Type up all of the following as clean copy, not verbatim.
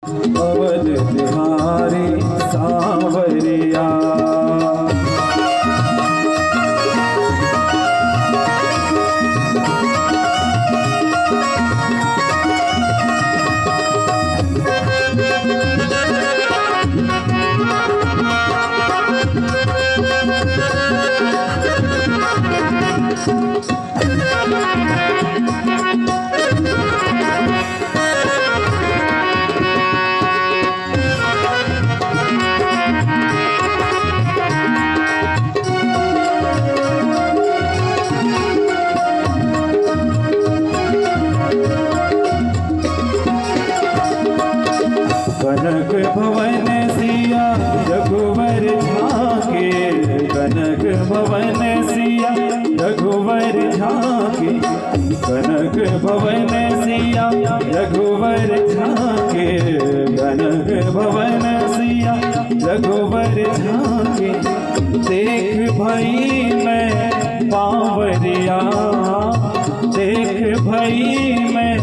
अवध बिहारी सांवरिया। कनक भवन सिया रघुवर झांके, कनक भवन सिया रघुवर झांके, कनक भवन सिया रघुवर झांके, कनक भवन सिया रघुवर झांके। देख भई मैं बावरिया, देख भई मैं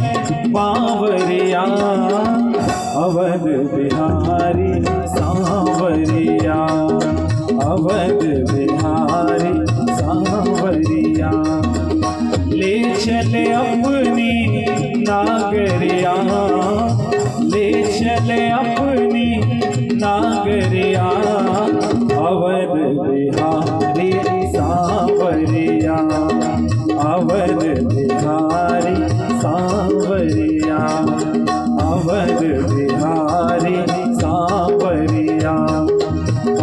बावरिया, अवध बिहारी सांवरिया, अवध बिहारी सांवरिया। ले चले अपनी नागरिया, ले चले अपनी नागरिया, अवध बिहारी सांवरिया, अवध बिहारी सांवरिया, अवध बिहारी सांवरिया,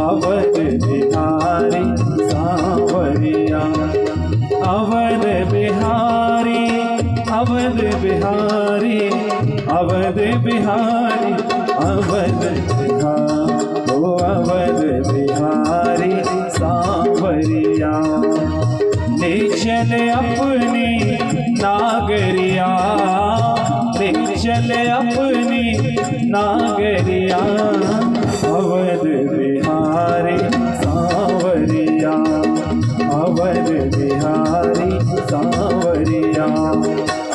अवध बिहारी सांवरिया। अवध बिहारी, अवध बिहारी, अवध बिहारी, अवध बिहारी, ओ अवध बिहारी सांवरिया। ले चले अपनी नागरिया, ले चले अपनी नागरिया, अवध बिहारी सांवरिया, अवध बिहारी सांवरिया,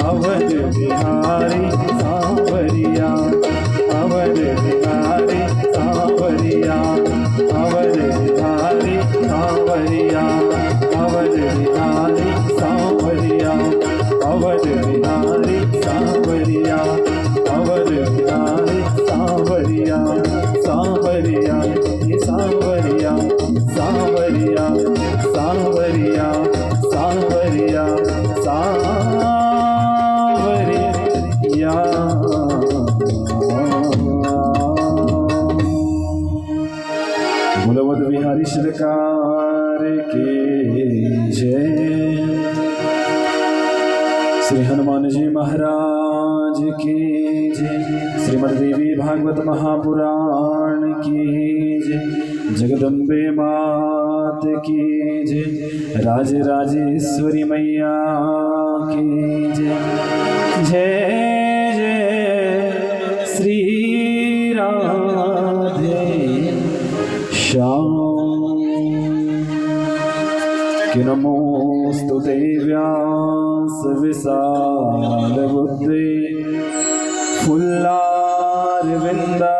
अवध बिहारी सांवरिया, अवध बिहारी सांवरिया, अवध बिहारी सांवरिया, अवध बिहारी सांवरिया, अवध बिहारी सांवरिया, अवध बिहारी सांवरिया, सांवरिया, सांवरिया, सांवरिया, सांवरिया, सांवरिया, सांवरिया। बोलो अवध बिहारी सरकार की जय। श्री हनुमान जी महाराज की जय। श्रीमद् देवी भागवत महापुराण की जय। जगदम्बे मात की जय। राजराजेश्वरी मैया की जय। जय जय श्री राधे श्याम। कि नमोस्तु देव्यास विशाल बुद्धि फुल्लारविंदा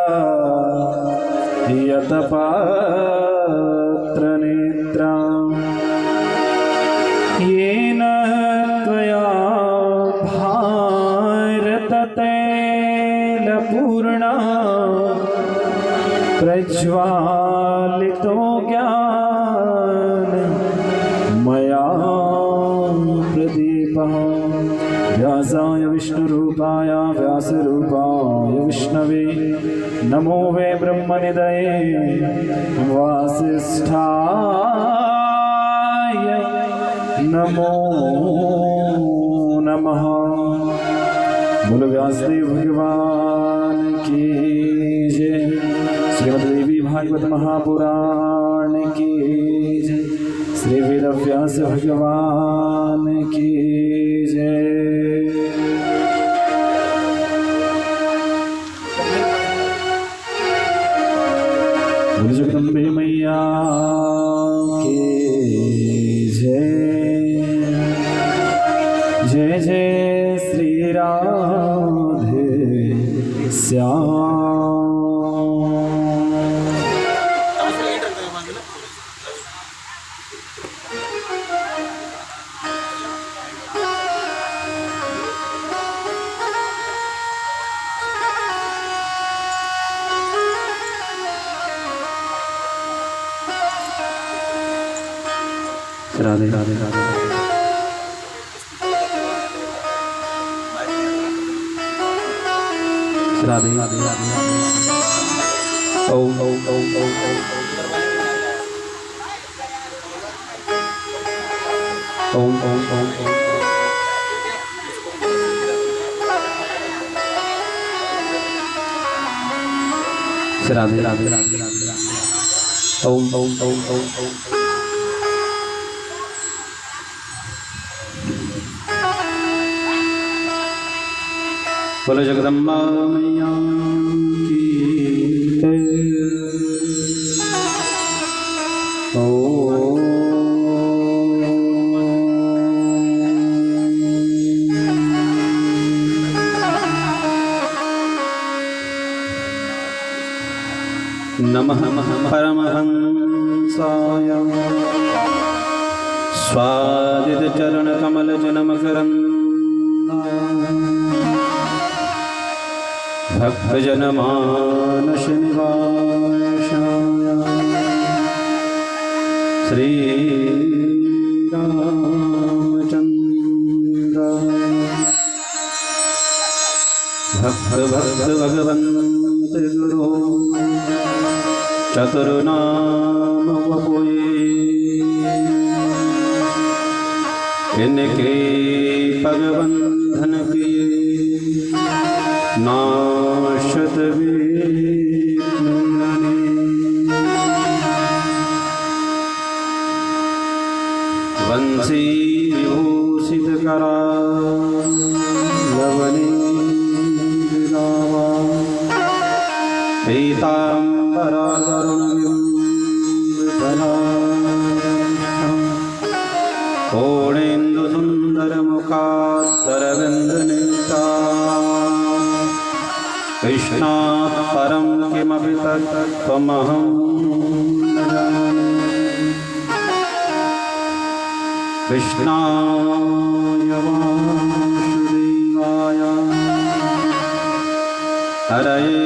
यतपात्र नेत्रा येन त्वया भारततैलपूर्णा प्रज्वालितो ज्ञान मया प्रदीपः। व्यासाय विष्णुरूपाय व्यासरूपाय विष्णवे नमो वे ब्रह्मनिधये वासिष्ठाय नमो नमः। बोलो व्यासदेव भगवान की जय। श्रीमद् देवी भागवत महापुराण की जय। श्री वेदव्यास भगवान की जय। जगदम्बे मैया की जय। जय जय श्री राधे श्याम। राधे राधे राधे राधे राधे राधे ओम ओम ओम ओम ओम ओम ओम ओम राधे राधे राधे राधे ओम ओम ओम ओम ओम बोलो जगदम्बा मैया की नमः परमहंसाय स्वादित चरण कमल जनमकरन्दाय भक्तजनमानस निवासाय श्री रामचन्द्राय भक्त भगवन्त गुरु चतुर्नाम वपुये इनके पगबंधन किए नाशत वंशी विभूषित करा लवनी पीतांबरा पूर्णेन्दु सुंदर मुखात्तरविंदनिष्ठा कृष्णात् परं किमपि तत्त्वमहं न जाने। कृष्णाय वासुदेवाय हरये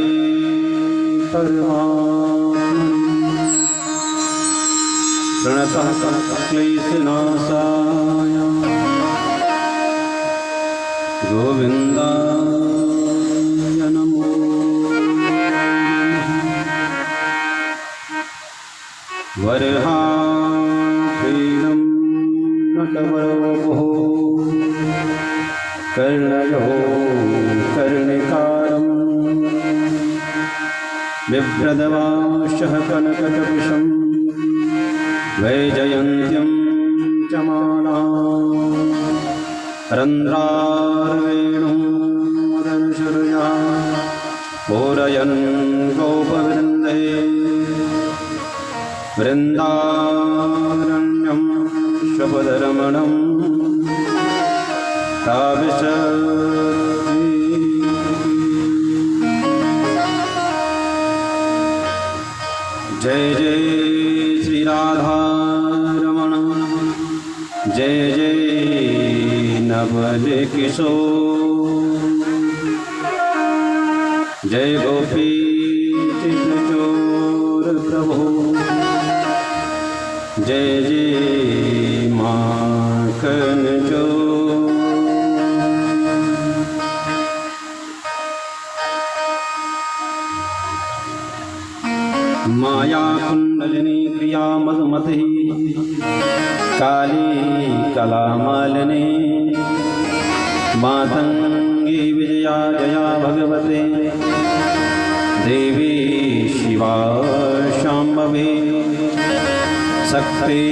परमात्मने प्रणतः क्लेशनाशाय गोविन्दाय नमो वरहापीनं नटवरवपुः कर्णयो कर्णिकारम् बिभ्रदवाशः कनकटपिशं वैजयन्त्यं च मालां रन्ध्रारवेणुरनुसृया पूरयन् गोपवृन्दे वृन्दारण्यं स्वपदरमणं ताविशति। जय जय श्री राधारमण जय जय नवल किशोर जय गोपी चित्रचोर प्रभु जय जय माखन चोर। माया कुंडलिनी क्रिया मधुमती काली कलामालिनी मातंगी विजया जया भगवते देवी शिवा शाम्भवी शक्ति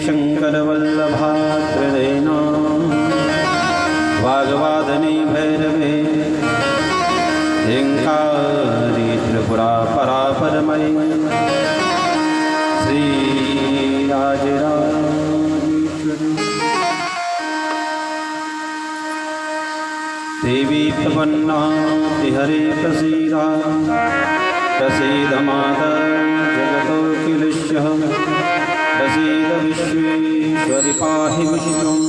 शंकर वल्लभा त्रिनयना वाग्वादिनी भैरवे धिंकारी त्रिपुरा परापरमयी श्री राजराजेश्वरी देवी प्रपन्ना हरे प्रसीदा प्रसीद माता जगतोऽखिलेश्वः प्रसीद विश्वेश्वरि पाहि विष्णुं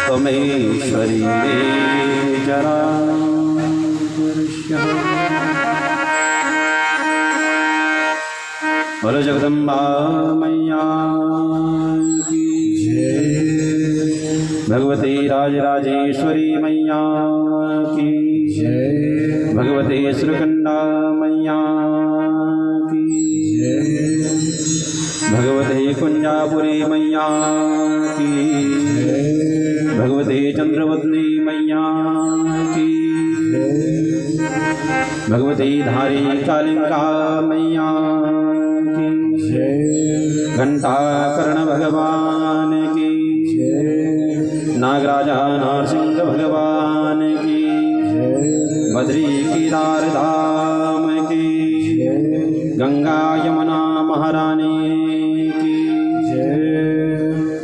त्वमेश्वरी मे जरामरस्य। बोलो जगदम्बा मैया की जय। भगवती राजराजेश्वरी मैया की जय। भगवती श्रीकंडा मैया की जय। भगवती कुंजापुरी मैया की जय। भगवती चंद्रवदनी मैया की जय। भगवती धारी कालिका मैया की जय। घंटाकर्ण भगवान की जय। नागराजा नरसिंह भगवान की जय। बद्री केदार धाम की जय। गंगा यमुना महारानी की जय।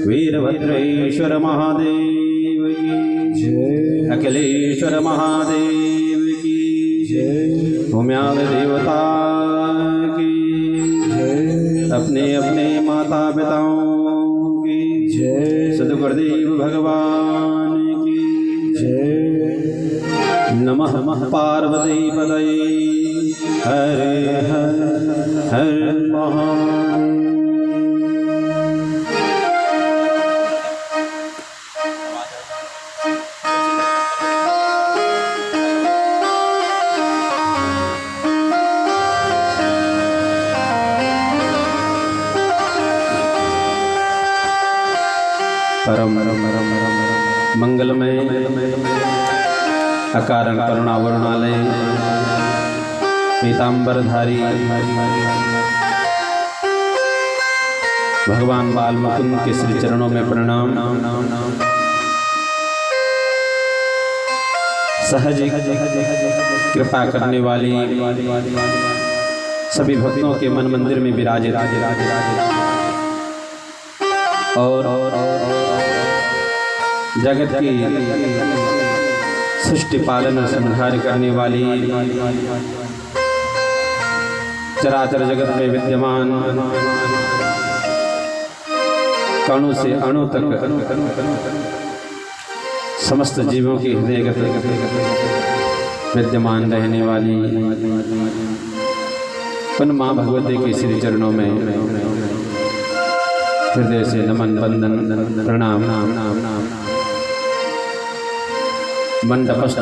वीरभद्रेश्वर महादेव की जय। अखिलेश्वर महादेव की जय। भूम्याद देवता की जय। अपने अपने माता पिताओं की जय। सद्गुरुदेव भगवान की जय। नमः पार्वती पतये हर हर हर महादेव। परम मंगलमय अकारण करुणावरुणालय पीताम्बरधारी भगवान बाल मुकुंद के श्री चरणों में प्रणाम। सहज कृपा करने वाली सभी भक्तों के मन मंदिर में विराजित और जगत की सृष्टि पालन और संहार करने वाली चराचर जगत में विद्यमान कणु से अणु तक समस्त जीवों के हृदयगत विद्यमान रहने वाली उन माँ भगवती के श्री चरणों में हृदय से नमन बंदन प्रणाम। मंडपस्थ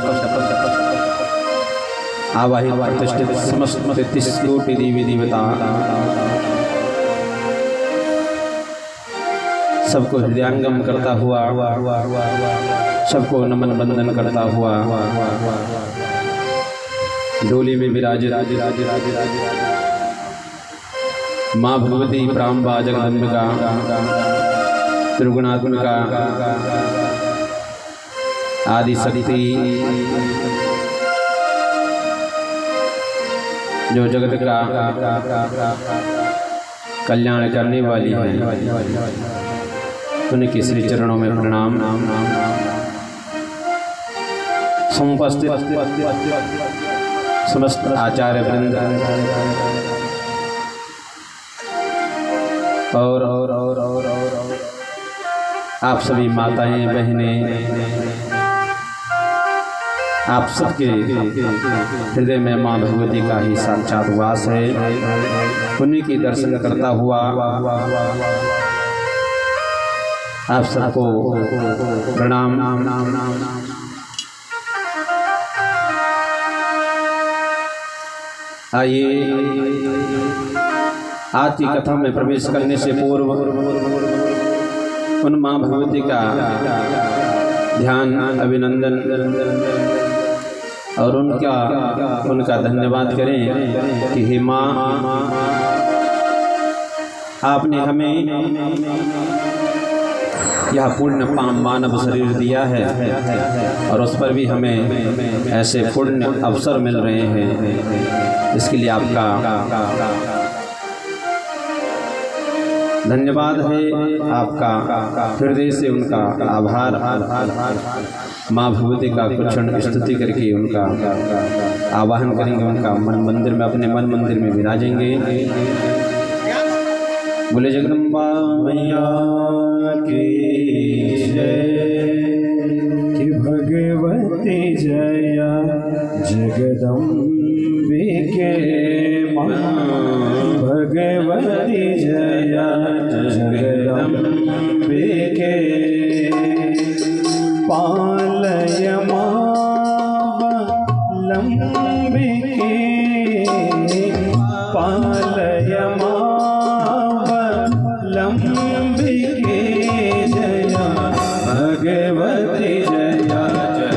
आवाहित प्रतिष्ठित समस्त 33 कोटि देवी देवता सबको हृदयांगम करता हुआ, सबको नमन बंदन करता हुआ डोली में विराजित माँ भगवती प्राम्बा जगदम्बिका त्रिगुणात्मिका आदि शक्ति जो जगत का कल्याण करने वाली है, उनके श्री चरणों में प्रणाम। समुपस्थित समस्त आचार्य वृंद और आप सभी माताएं बहनें, आप सबके हृदय में माँ भगवती का ही साक्षात वास है। उन्हीं की दर्शन करता हुआ आप सबको प्रणाम। आइए आज की कथा में प्रवेश करने से पूर्व उन माँ भगवती का ध्यान, अभिनंदन और उनका धन्यवाद करें कि हे माँ, आपने हमें यह पूर्ण मानव शरीर दिया है और उस पर भी हमें ऐसे पूर्ण अवसर मिल रहे हैं। इसके लिए आपका धन्यवाद है आपका, हृदय से उनका आभार। माँ भगवती का कुछ क्षण स्तुति करके उनका आवाहन करेंगे, उनका मन मंदिर में, अपने मन मंदिर में विराजेंगे। बोले जगदम्बा मैया की जय, कि भगवती जया जगदम्बिके माँ, भगवती जया जगदम्बिके, पालय मावलम्बिके, पालय मावलम्बिके जया भगवती जया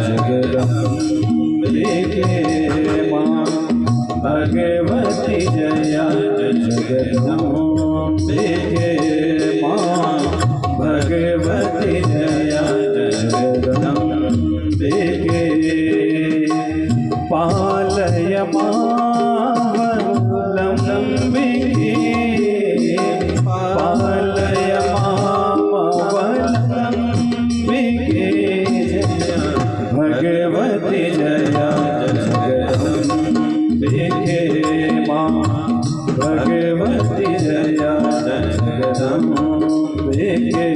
जगदम्बिके माँ, भगवती जया जगदम्बिके माँ, भगवती जया जगदम्बिके, पालय मावलम्बिके, पालय मावलम्बिके जया भगवती जया जगदम्बिके माँ, भगवती जया जगदम्बिके।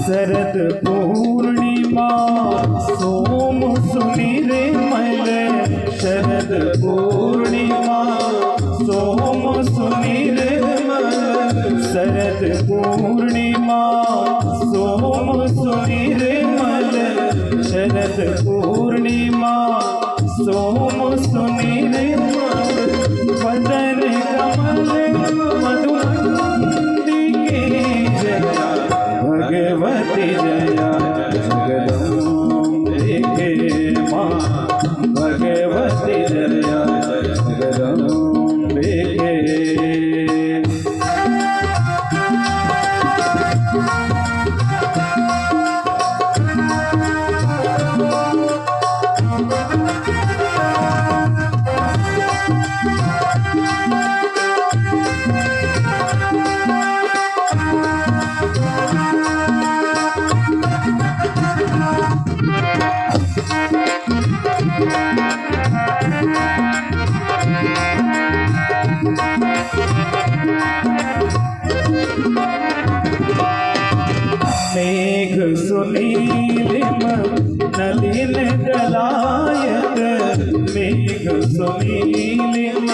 शरद पूर्णिमा सोम सुनिर्मल, शरद पूर्णिमा सोम सुनिर्मल, शरद पूर्णिमा सोम सुनिर्मल, शरद पूर्णिमा सोम सुनिर्मल, वदन कमल मधुमंदिके जया भगवती जया जगदम्बिके माँ, भगवती जया जगदम्बिके। मेघ सुनीलिम नलिन दलायत, मेघ सुनीलिम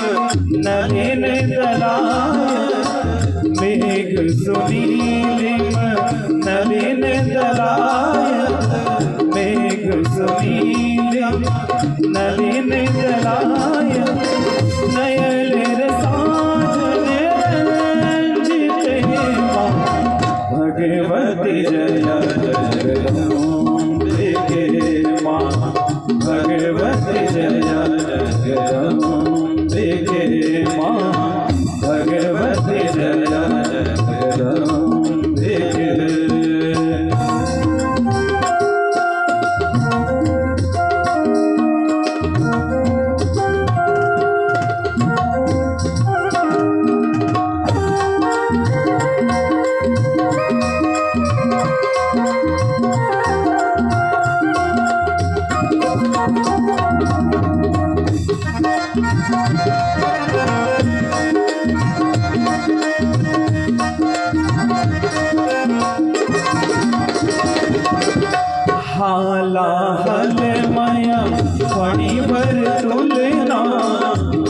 नलिन दलायत, मेघ सुनीलिम नलिन दलायत, मेघ सुनीलिम नलिन दलायत, नयल रसाजन रंजिते माँ, भगवती जया जगदम्बिके माँ, भगवती जया जगदम्बिके माँ, भगवती जया जगदम्बिके। हाला हल माया फणी भर तुलना,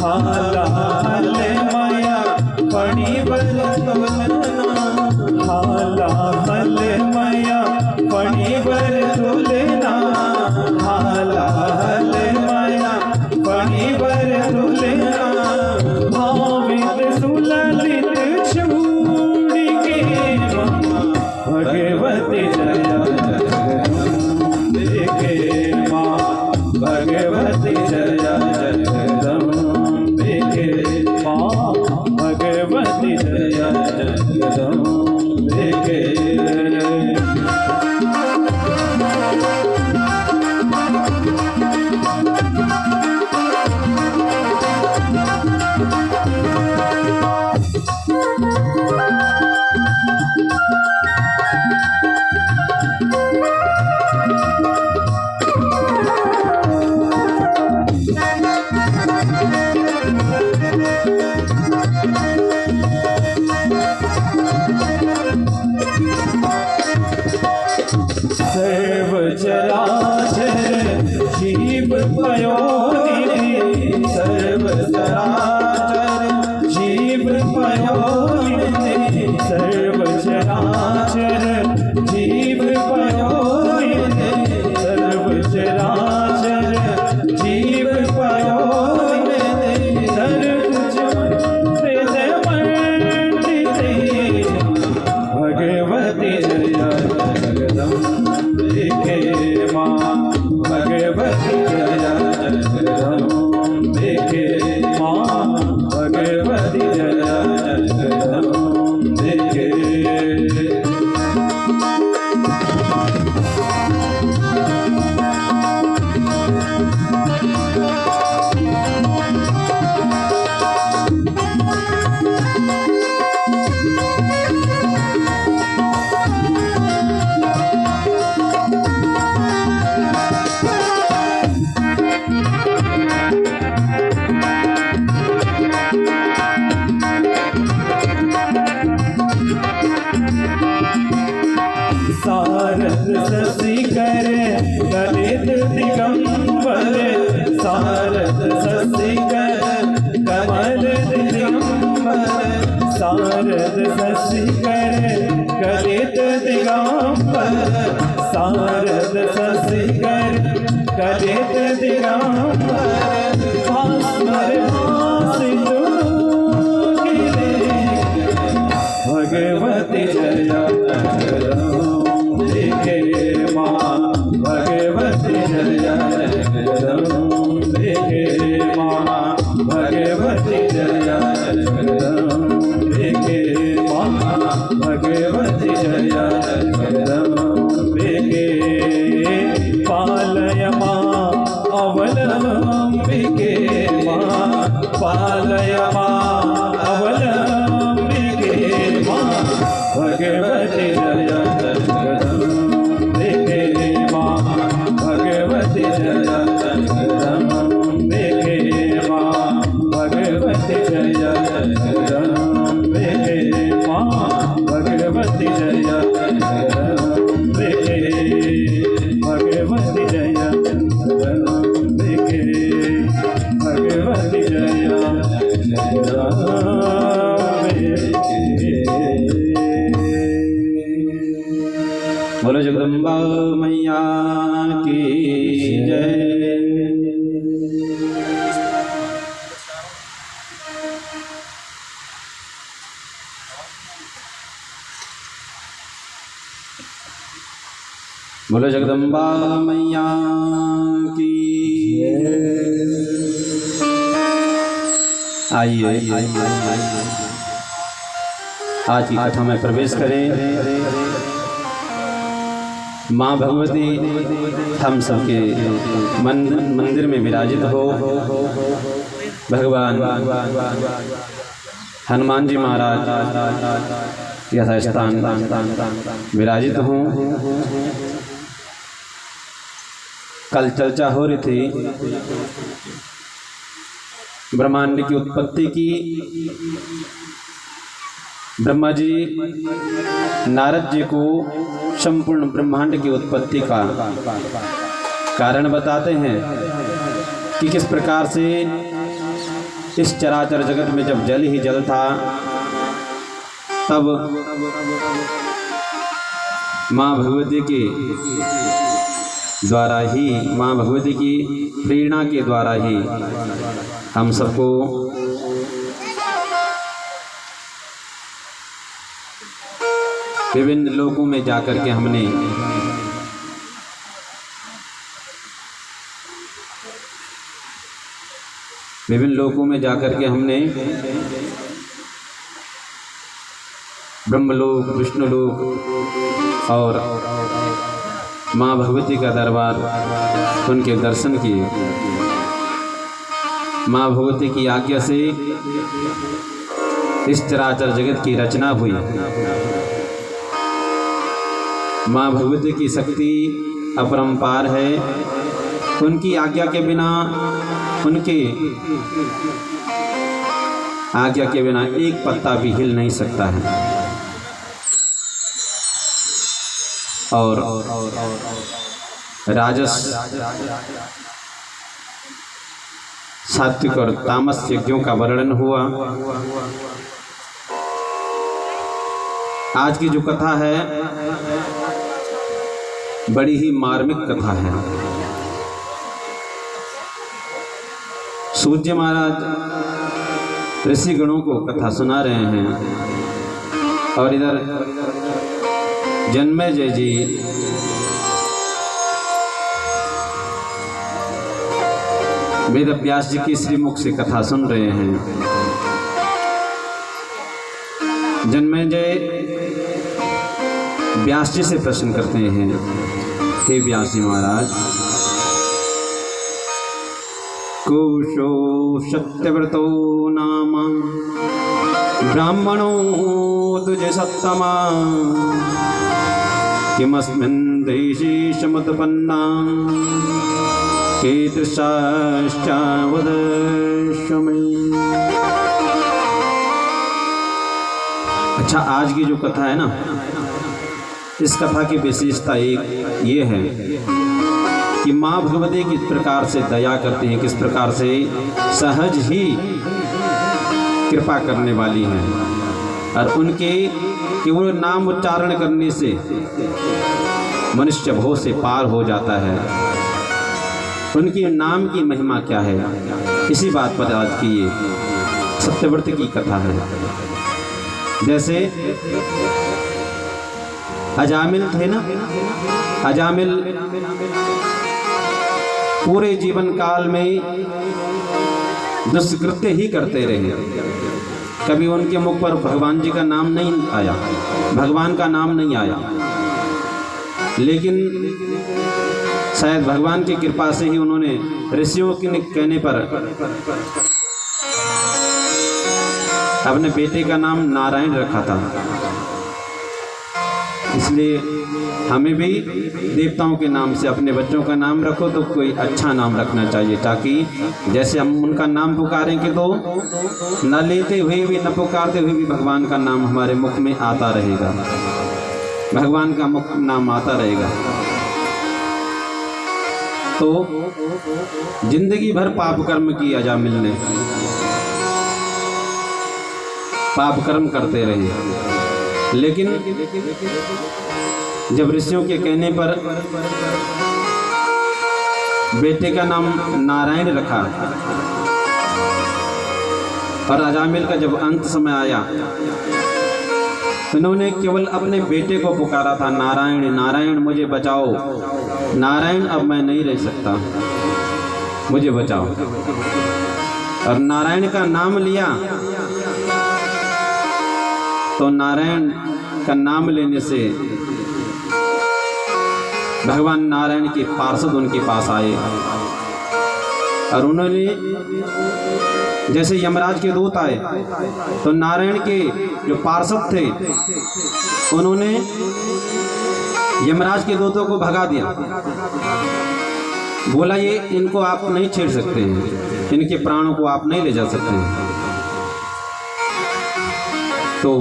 हाला हल माया फणी भर तुलना, हाला हल माया फणी भर तुलना, हाला हल माया फणी सर्व चराचर जीव पयोनिधि सर्व चराचर जीव पयोनिधि सर्व चराचर जीव पयोनिधि सर्व चराचर जीव पयोनिधि सर्व हृदय मंडिते भगवती जया जगदम्बिके मां भगवती जया जगदम्बिके मां भगवती जया जगदम्बिके। सारद शशिकर ललित दिगंबर सारद शशिकर कमल दिगंबर सारद शशिकर ललित दिगंबर सारद शशिकर ललित दिगंबर भास्कर भासितु भगवती जया जगदम्बिके मां भगवती जया जगदम्बिके मां भगवती जया जगदम्बिके मां भगवती जया जगदम्बिके पालय मां अवलंबिके मां पालय मां अवलंबिके मां भगवती जया जगदम्बिके मां भगवती जया जगदम्बिके मां भगवती जया जगदम्बिके मां भगवती जया जगदम्बिके भगवती जया जगदम्बिके भगवती जया बोलो जगदम्बा मैया की जय। बोलो जगदम्बा मैया की आइए आज की कथा में प्रवेश करें। माँ भगवती हम सबके मंदिर में विराजित हो। भगवान हनुमान जी महाराज यथास्थान विराजित हों। कल चर्चा हो रही थी ब्रह्मांड की उत्पत्ति की। ब्रह्मा जी नारद जी को संपूर्ण ब्रह्मांड की उत्पत्ति का कारण बताते हैं कि किस प्रकार से इस चराचर जगत में जब जल ही जल था तब माँ भगवती के द्वारा ही, माँ भगवती की प्रेरणा के द्वारा ही हम सबको विभिन्न लोकों में जाकर के हमने ब्रह्मलोक, विष्णुलोक और माँ भगवती का दरबार उनके दर्शन किए। माँ भगवती की आज्ञा से इस चराचर जगत की रचना हुई। माँ भगवती की शक्ति अपरंपार है। उनकी आज्ञा के बिना, उनके आज्ञा के बिना एक पत्ता भी हिल नहीं सकता है। और राजस, सात्विक और तामस यज्ञों का वर्णन हुआ। आज की जो कथा है बड़ी ही मार्मिक कथा है। सूर्य महाराज ऋषि गणों को कथा सुना रहे हैं और इधर जन्मेजय जी वेद व्यास जी की श्रीमुख से कथा सुन रहे हैं। जन्मेजय व्यास जी से प्रश्न करते हैं, हे व्यास जी महाराज, कुशो सत्यव्रतो नाम ब्राह्मणो तुझे सत्तमा किमस्मिन् देशे समुत्पन्ना कीदृशाश्च वदस्व मे। अच्छा, आज की जो कथा है ना, इस कथा की विशेषता एक ये है कि माँ भगवती किस प्रकार से दया करती हैं, किस प्रकार से सहज ही कृपा करने वाली हैं और उनके केवल नाम उच्चारण करने से मनुष्य भव से पार हो जाता है। उनके नाम की महिमा क्या है, इसी बात पर आज की ये सत्यव्रत की कथा है। जैसे अजामिल थे ना, अजामिल पूरे जीवन काल में दुष्कृत्य ही करते रहे। कभी उनके मुख पर भगवान जी का नाम नहीं आया, भगवान का नाम नहीं आया, लेकिन शायद भगवान की कृपा से ही उन्होंने ऋषियों के कहने पर अपने बेटे का नाम नारायण रखा था। इसलिए हमें भी देवताओं के नाम से अपने बच्चों का नाम रखो तो कोई अच्छा नाम रखना चाहिए, ताकि जैसे हम उनका नाम पुकारेंगे तो न लेते हुए भी न पुकारते हुए भी भगवान का नाम हमारे मुख में आता रहेगा, भगवान का मुख नाम आता रहेगा। तो जिंदगी भर पाप कर्म की अजामिल ने, पाप कर्म करते रहे, लेकिन जब ऋषियों के कहने पर बेटे का नाम नारायण रखा और अजामिल का जब अंत समय आया, उन्होंने केवल अपने बेटे को पुकारा था, नारायण नारायण मुझे बचाओ, नारायण अब मैं नहीं रह सकता, मुझे बचाओ। और नारायण का नाम लिया तो नारायण का नाम लेने से भगवान नारायण के पार्षद उनके पास आए और उन्होंने, जैसे यमराज के दूत आए तो नारायण के जो पार्षद थे उन्होंने यमराज के दूतों को भगा दिया, बोला ये इनको आप नहीं छेड़ सकते हैं, इनके प्राणों को आप नहीं ले जा सकते हैं। तो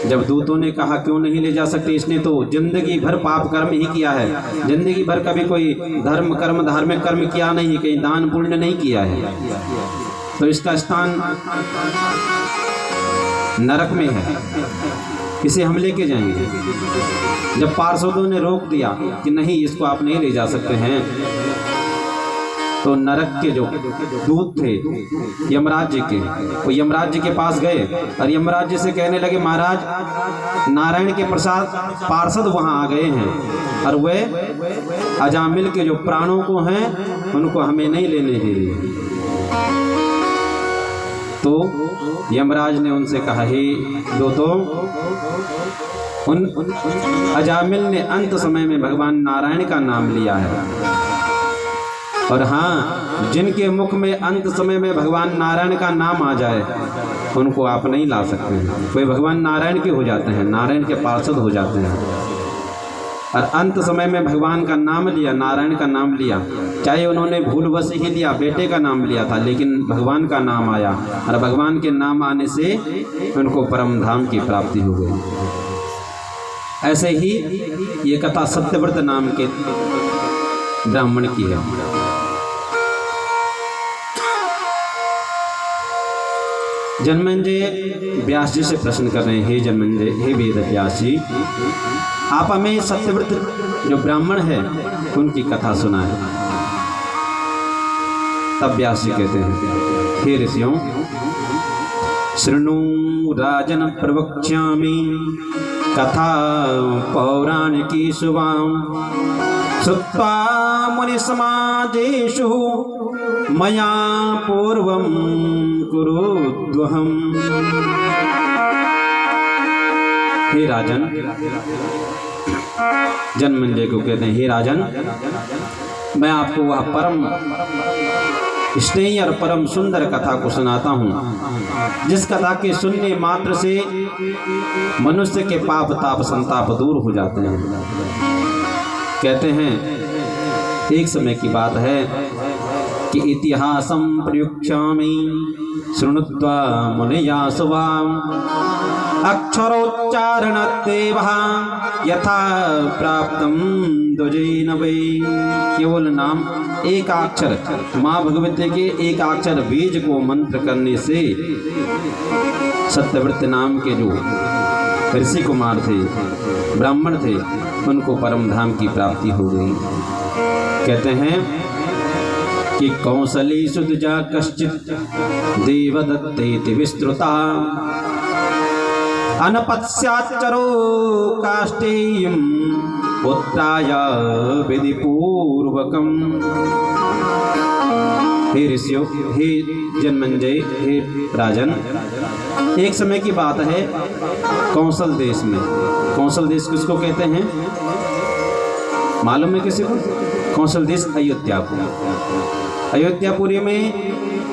जब दूतों ने कहा क्यों नहीं ले जा सकते, इसने तो जिंदगी भर पाप कर्म ही किया है, जिंदगी भर कभी कोई धर्म कर्म धार्मिक कर्म किया नहीं, कहीं दान पुण्य नहीं किया है, तो इसका स्थान नरक में है, इसे हम लेके जाएंगे। जब पार्षदों ने रोक दिया कि नहीं इसको आप नहीं ले जा सकते हैं, तो नरक के जो दूत थे यमराज जी के, वो यमराज जी के पास गए और यमराज जी से कहने लगे, महाराज नारायण के प्रसाद पार्षद वहाँ आ गए हैं और वे अजामिल के जो प्राणों को हैं उनको हमें नहीं लेने दे रहे। तो यमराज ने उनसे कहा, हे दूतों, उन अजामिल ने अंत समय में भगवान नारायण का नाम लिया है, और हाँ, जिनके मुख में अंत समय में भगवान नारायण का नाम आ जाए उनको आप नहीं ला सकते हैं। कोई भगवान नारायण के हो जाते हैं, नारायण के पार्षद हो जाते हैं, और अंत समय में भगवान का नाम लिया, नारायण का नाम लिया, चाहे उन्होंने भूलवश ही लिया, बेटे का नाम लिया था, लेकिन भगवान का नाम आया और भगवान के नाम आने से उनको परम धाम की प्राप्ति हो गई। ऐसे ही ये कथा सत्यव्रत नाम के ब्राह्मण की है। जन्मेंजय व्यास जी से प्रश्न कर रहे हैं, हे जन्मेंजय, हे वेद व्यास जी, आप हमें सत्यव्रत जो ब्राह्मण है उनकी कथा सुनाएं। तब व्यास जी कहते हैं, हे ऋषियों, शृणु राजन प्रवक्ष्यामि कथा पौराणिकी शुभां श्रुत्वा मुनिसमाजेषु मया पूर्वं कुरुद्वहम्। हे राजन, जन्मेंजय को कहते हैं, हे राजन, मैं आपको वह परम स्नेही और परम सुंदर कथा को सुनाता हूँ, जिस कथा के सुनने मात्र से मनुष्य के पाप ताप संताप दूर हो जाते हैं। कहते हैं, एक समय की बात है कि इतिहासं प्रयुक्ष्यामि शृणुत्वा मुनया शुभाम् अक्षरोच्चारणत्वेव यथा प्राप्तं द्विजेन वै। केवल नाम एक अक्षर, माँ भगवती के एक अक्षर बीज को मंत्र करने से सत्यव्रत नाम के जो ऋषि कुमार थे, ब्राह्मण थे, उनको परम धाम की प्राप्ति हो गई। कहते हैं कि कौसली सुदजा कश्चित् देवदत्तेति विस्तृता अनपत्स्याच्चरो काष्ठेयं पुत्राय विधिपूर्वकम्। हे ऋषियों, हे जन्मेंजय, हे राजन, एक समय की बात है कौशल देश में। कौशल देश किसको कहते हैं मालूम है किसी को? कौशल देश अयोध्यापुर। अयोध्यापुरी में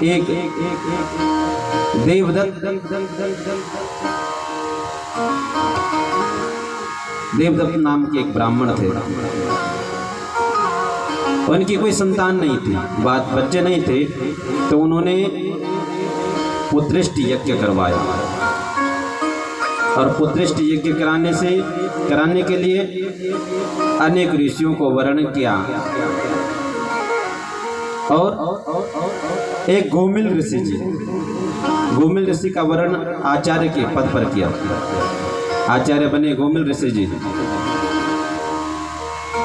एक देवदत्त नाम के एक ब्राह्मण थे। उनकी कोई संतान नहीं थी, बच्चे नहीं थे, तो उन्होंने पुत्रेष्टि यज्ञ करवाया। और पुत्रेष्टि यज्ञ कराने के लिए अनेक ऋषियों को वर्ण किया। और एक गोमिल ऋषि जी, गोमिल ऋषि का वर्ण आचार्य के पद पर किया। आचार्य बने गोमिल ऋषि जी।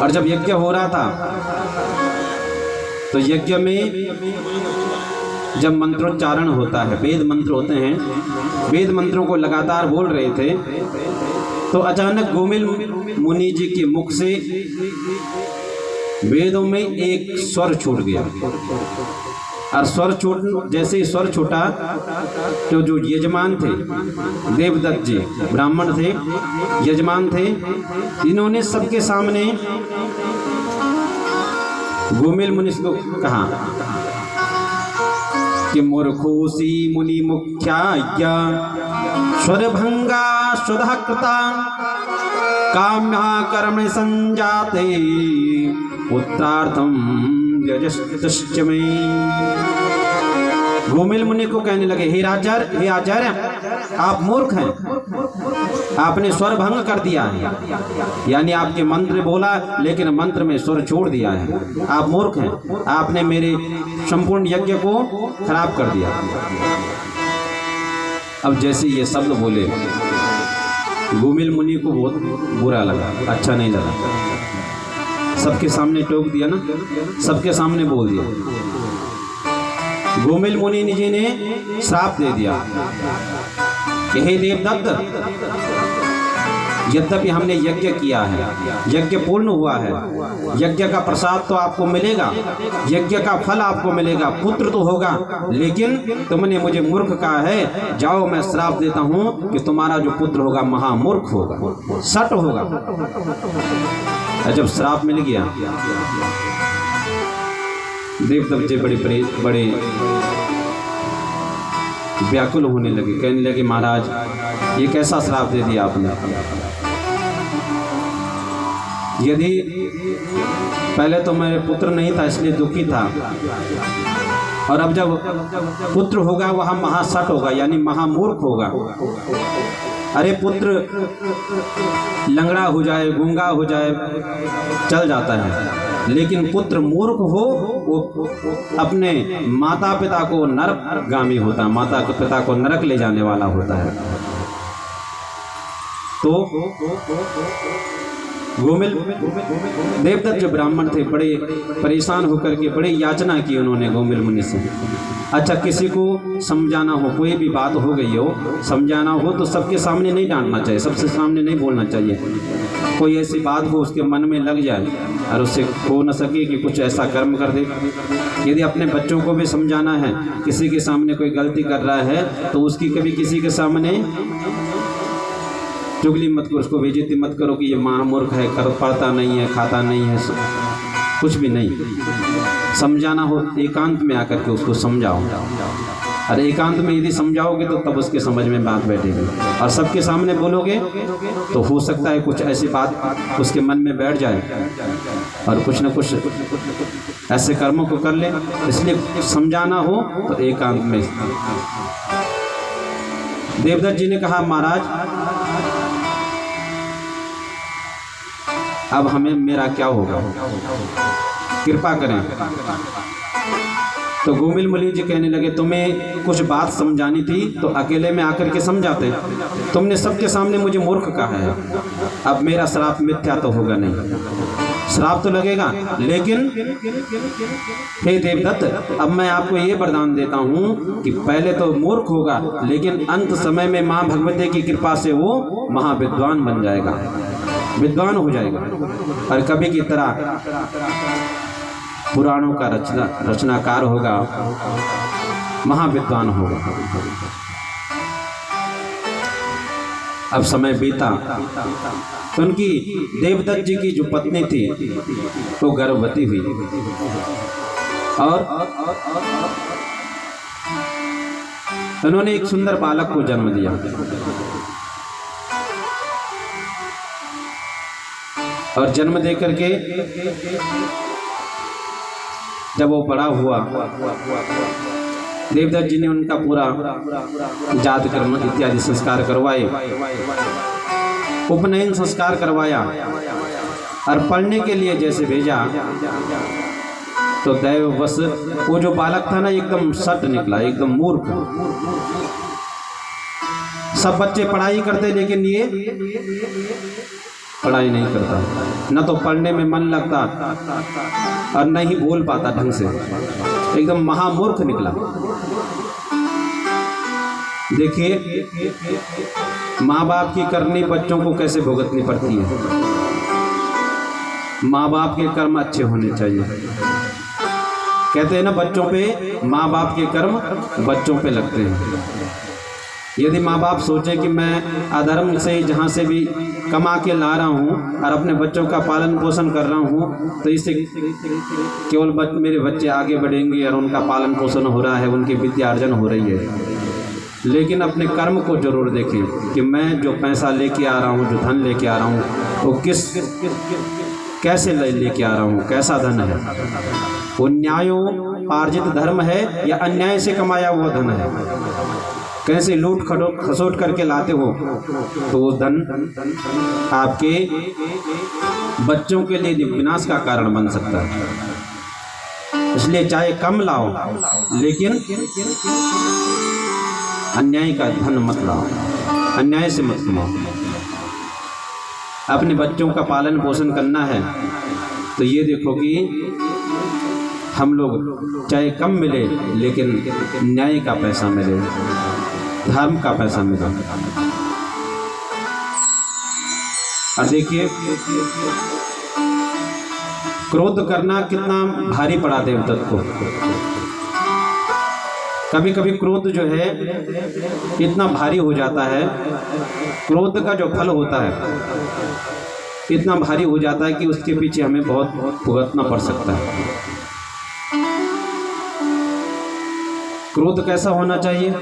और जब यज्ञ हो रहा था तो यज्ञ में जब मंत्रोच्चारण होता है, वेद मंत्र होते हैं, वेद मंत्रों को लगातार बोल रहे थे, तो अचानक गोमिल मुनि जी के मुख से वेदों में एक स्वर छूट गया। और स्वर छूट, जैसे ही स्वर छूटा तो जो यजमान थे, देवदत्त जी ब्राह्मण थे, यजमान थे, इन्होंने सबके सामने गोमिल मुनि को कहा कि मूर्खोसी मुनि मुख्याज्ञा स्वरभंगा स्वधा कृता काम्या कर्म संजाते पुत्रार्थम यजस्तश्च मे। गोमिल मुनि को कहने लगे, हे आचार्य, आप मूर्ख हैं, आपने स्वर भंग कर दिया है, यानी आपके मंत्र बोला लेकिन मंत्र में स्वर छोड़ दिया है। आप मूर्ख हैं, आपने मेरे संपूर्ण यज्ञ को खराब कर दिया। अब जैसे ये शब्द बोले, गोमिल मुनि को बहुत बुरा लगा, अच्छा नहीं लगा। सबके सामने टोक दिया ना, सबके सामने बोल दिया। गोमिल मुनि जी ने श्राप दे दिया कि हे देवदत्त, यद्यपि हमने यज्ञ किया है, यज्ञ पूर्ण हुआ है, यज्ञ का प्रसाद तो आपको मिलेगा, यज्ञ का फल आपको मिलेगा, पुत्र तो होगा, लेकिन तुमने मुझे मूर्ख कहा है। जाओ, मैं श्राप देता हूँ कि तुम्हारा जो पुत्र होगा महामूर्ख होगा, सट होगा। जब श्राप मिल गया, देवदत्त जी बड़े व्याकुल होने लगे, कहने लगे, महाराज ये कैसा श्राप दे दिया आपने। यदि पहले तो मेरे पुत्र नहीं था इसलिए दुखी था, और अब जब पुत्र होगा वह महासट होगा, यानी महामूर्ख होगा। अरे पुत्र लंगड़ा हो जाए, गूंगा हो जाए, चल जाता है, लेकिन पुत्र मूर्ख हो वो अपने माता पिता को नरकगामी होता है, माता पिता को नरक ले जाने वाला होता है। तो गोमिल देवदत्त जो ब्राह्मण थे बड़े परेशान होकर के बड़ी याचना की उन्होंने गोमिल मुनि से। अच्छा, किसी को समझाना हो, कोई भी बात हो गई हो, समझाना हो तो सबके सामने नहीं डांटना चाहिए, सबसे सामने नहीं बोलना चाहिए। कोई ऐसी बात हो उसके मन में लग जाए और उससे हो न सके कि कुछ ऐसा कर्म कर दे। यदि अपने बच्चों को भी समझाना है, किसी के सामने कोई गलती कर रहा है तो उसकी कभी किसी के सामने चुगली मत करो, उसको बेइज्जती मत करो कि ये महामूर्ख है, कर पढ़ता नहीं है, खाता नहीं है, कुछ भी नहीं। समझाना हो एकांत में आकर के उसको समझाओ, और एकांत में यदि समझाओगे तो तब उसके समझ में बात बैठेगी। और सबके सामने बोलोगे तो हो सकता है कुछ ऐसी बात उसके मन में बैठ जाए और कुछ न कुछ ऐसे कर्मों को कर ले। इसलिए समझाना हो तो एकांत में। देवदत्त जी ने कहा, महाराज अब हमें मेरा क्या होगा, कृपा करें। तो गोमिल मुनि जी कहने लगे, तुम्हें कुछ बात समझानी थी तो अकेले में आकर के समझाते, तुमने सबके सामने मुझे मूर्ख कहा है। अब मेरा श्राप मिथ्या तो होगा नहीं, श्राप तो लगेगा, लेकिन हे देवदत्त अब मैं आपको ये वरदान देता हूँ कि पहले तो मूर्ख होगा, लेकिन अंत समय में माँ भगवती की कृपा से वो महाविद्वान बन जाएगा, विद्वान हो जाएगा, और कभी की तरह पुराणों का रचनाकार होगा, महाविद्वान होगा। अब समय बीता तो उनकी देवदत्त जी की जो पत्नी थी वो गर्भवती हुई और उन्होंने एक सुंदर बालक को जन्म दिया। और जन्म दे करके जब वो बड़ा हुआ, देवदत्त जी ने उनका पूरा जात कर्म इत्यादि संस्कार करवाए, उपनयन संस्कार करवाया, और पढ़ने के लिए जैसे भेजा तो दैववश वो जो बालक था ना एकदम सट निकला, एकदम मूर्ख। सब बच्चे पढ़ाई करते लेकिन ये पढ़ाई नहीं करता, न तो पढ़ने में मन लगता और न ही बोल पाता ढंग से, एकदम महामूर्ख निकला। देखिए माँ बाप की करनी बच्चों को कैसे भुगतनी पड़ती है। माँ बाप के कर्म अच्छे होने चाहिए। कहते हैं ना, बच्चों पे माँ बाप के कर्म बच्चों पे लगते हैं। यदि माँ बाप सोचे कि मैं अधर्म से जहाँ से भी कमा के ला रहा हूँ और अपने बच्चों का पालन पोषण कर रहा हूँ तो इससे केवल मेरे बच्चे आगे बढ़ेंगे और उनका पालन पोषण हो रहा है, उनकी विद्या अर्जन हो रही है। लेकिन अपने कर्म को जरूर देखें कि मैं जो पैसा लेके आ रहा हूँ, जो धन लेके आ रहा हूँ, वो कैसे लेके आ रहा हूँ, कैसा धन है, वो न्यायों पार्जित धर्म है या अन्याय से कमाया हुआ धन है। कैसे लूट खसोट करके लाते हो तो वो धन आपके बच्चों के लिए विनाश का कारण बन सकता है। इसलिए चाहे कम लाओ लेकिन अन्याय का धन मत लाओ, अन्याय से मत कमाओ। अपने बच्चों का पालन पोषण करना है तो ये देखो कि हम लोग चाहे कम मिले लेकिन न्याय का पैसा मिले, धर्म का पैसा मिले। और देखिए क्रोध करना कितना भारी पड़ा देवदत्त को। कभी कभी क्रोध जो है इतना भारी हो जाता है, क्रोध का जो फल होता है इतना भारी हो जाता है कि उसके पीछे हमें बहुत भुगतना पड़ सकता है। क्रोध कैसा होना चाहिए?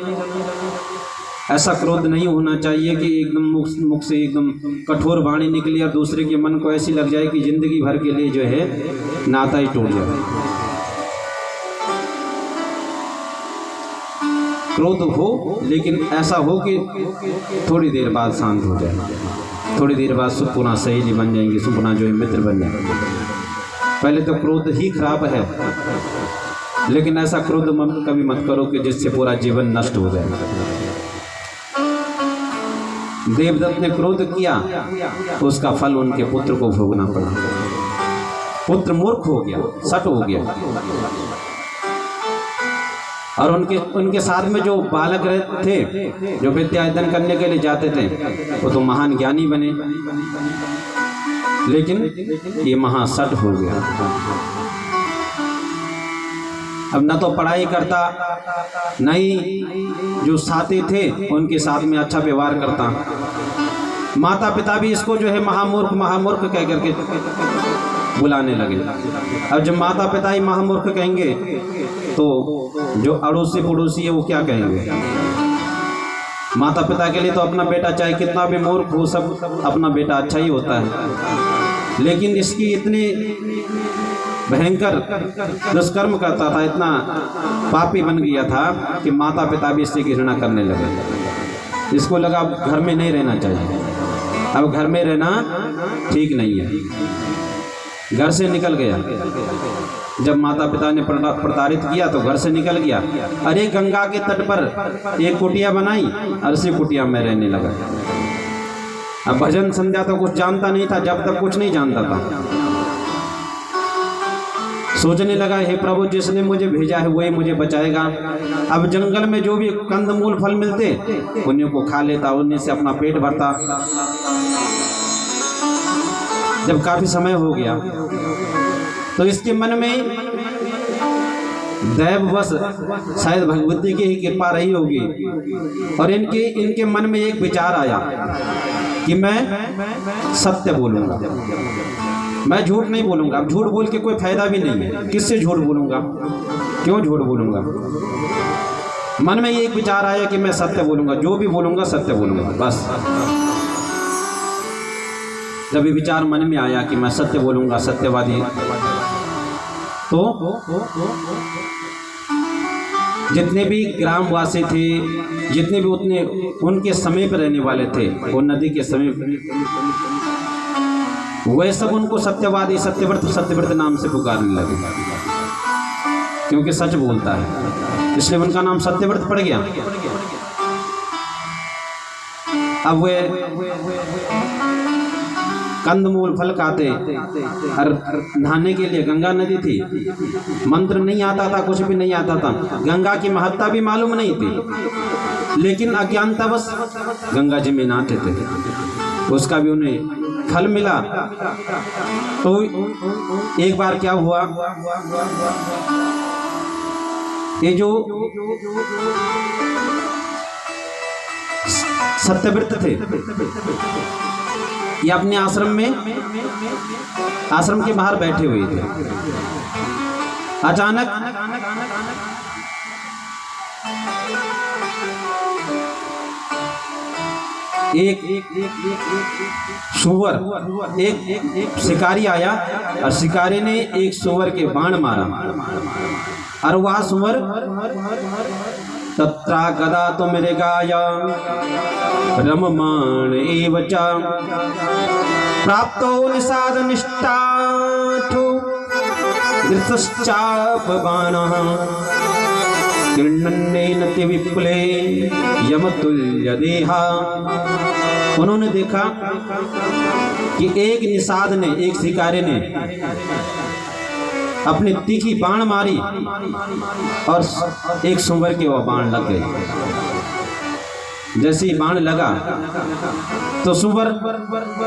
ऐसा क्रोध नहीं होना चाहिए कि एकदम मुख से एकदम कठोर वाणी निकली और दूसरे के मन को ऐसी लग जाए कि जिंदगी भर के लिए जो है नाता ही टूट जाए। क्रोध हो, लेकिन ऐसा हो कि थोड़ी देर बाद शांत हो जाए, थोड़ी देर बाद पुनः सहेली बन जाएंगी, पुनः जो है मित्र बन जाएंगे। पहले तो क्रोध ही खराब है, लेकिन ऐसा क्रोध कभी मत करो कि जिससे पूरा जीवन नष्ट हो जाए। देवदत्त ने क्रोध किया, उसका फल उनके पुत्र को भोगना पड़ा। पुत्र मूर्ख हो गया, सट हो गया, और उनके साथ में जो बालक थे, जो विद्या अध्ययन करने के लिए जाते थे, वो तो महान ज्ञानी बने, लेकिन ये महासट हो गया। अब न तो पढ़ाई करता, न ही जो साथी थे उनके साथ में अच्छा व्यवहार करता। माता पिता भी इसको जो है महामूर्ख महामूर्ख कह करके बुलाने लगे। अब जब माता पिता ही महामूर्ख कहेंगे तो जो अड़ोसी पड़ोसी है वो क्या कहेंगे? माता पिता के लिए तो अपना बेटा चाहे कितना भी मूर्ख हो, सब अपना बेटा अच्छा ही होता है, लेकिन इसकी इतनी भयंकर दुष्कर्म करता था, इतना पापी बन गया था कि माता पिता भी इससे घृणा करने लगे। इसको लगा अब घर में नहीं रहना चाहिए, अब घर में रहना ठीक नहीं है। घर से निकल गया। जब माता पिता ने प्रताड़ित किया तो घर से निकल गया। अरे गंगा के तट पर एक कुटिया बनाई और उसी कुटिया में रहने लगा। अब भजन संध्या तो कुछ जानता नहीं था, जब तक कुछ नहीं जानता था। सोचने लगा, हे प्रभु, जिसने मुझे भेजा है वही मुझे बचाएगा। अब जंगल में जो भी कंदमूल फल मिलते उन्हीं को खा लेता, उन्हीं से अपना पेट भरता। जब काफी समय हो गया तो इसके मन में दैववश शायद भगवती की ही कृपा रही होगी, और इनके मन में एक विचार आया कि मैं सत्य बोलूंगा, मैं झूठ नहीं बोलूंगा। अब झूठ बोल के कोई फायदा भी नहीं है, किससे झूठ बोलूंगा, क्यों झूठ बोलूंगा। मन में एक विचार आया कि मैं सत्य बोलूंगा, जो भी बोलूंगा सत्य बोलूंगा, बस। जब ये विचार मन में आया कि मैं सत्य बोलूंगा, सत्यवादी, तो जितने भी ग्रामवासी थे, जितने भी उतने उनके समीप रहने वाले थे, वो नदी के समीप, वह सब उनको सत्यवादी, सत्यव्रत, सत्यव्रत नाम से पुकारने लगे, क्योंकि सच बोलता है, इसलिए उनका नाम सत्यव्रत पड़ गया। अब वे कंदमूल फल खाते और नहाने के लिए गंगा नदी थी। मंत्र नहीं आता था, कुछ भी नहीं आता था, गंगा की महत्ता भी मालूम नहीं थी, लेकिन अज्ञानतावश गंगा जी में नहाते थे। उसका भी उन्हें फल मिला। तो एक बार क्या हुआ, ये जो सत्यव्रत थे, ये अपने आश्रम के बाहर बैठे हुए थे। अचानक एक सूअर, एक शिकारी आया और शिकारी ने एक सूअर के बाण मारा, और वह सूअर तत्रा गदा तो मेरे गाया रममाण एवचा प्राप्तो निषाद निष्ठाठो धृतश्चाप बाणः किरणन्नेन विपुले यमतुल्य देहा। उन्होंने देखा कि एक निषाद ने, एक शिकारी ने अपनी तीखी बाण मारी और एक सूअर के वह बाण लग गई। जैसे ही बाण लगा तो सूअर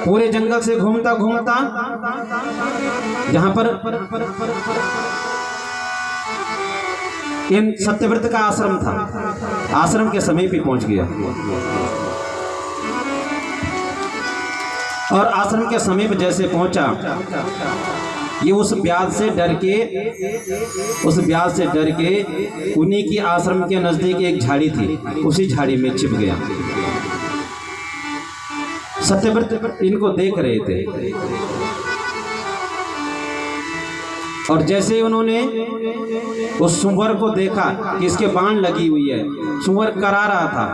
पूरे जंगल से घूमता घूमता जहां पर इन सत्यव्रत का आश्रम था, आश्रम के समीप ही पहुंच गया। और आश्रम के समीप जैसे पहुंचा, ये उस ब्याज से डर के उन्हीं की आश्रम के नजदीक एक झाड़ी थी, उसी झाड़ी में छिप गया। सत्यव्रत इनको देख रहे थे। और जैसे उन्होंने उस सुअर को देखा कि इसके बाण लगी हुई है, सुअर करा रहा था,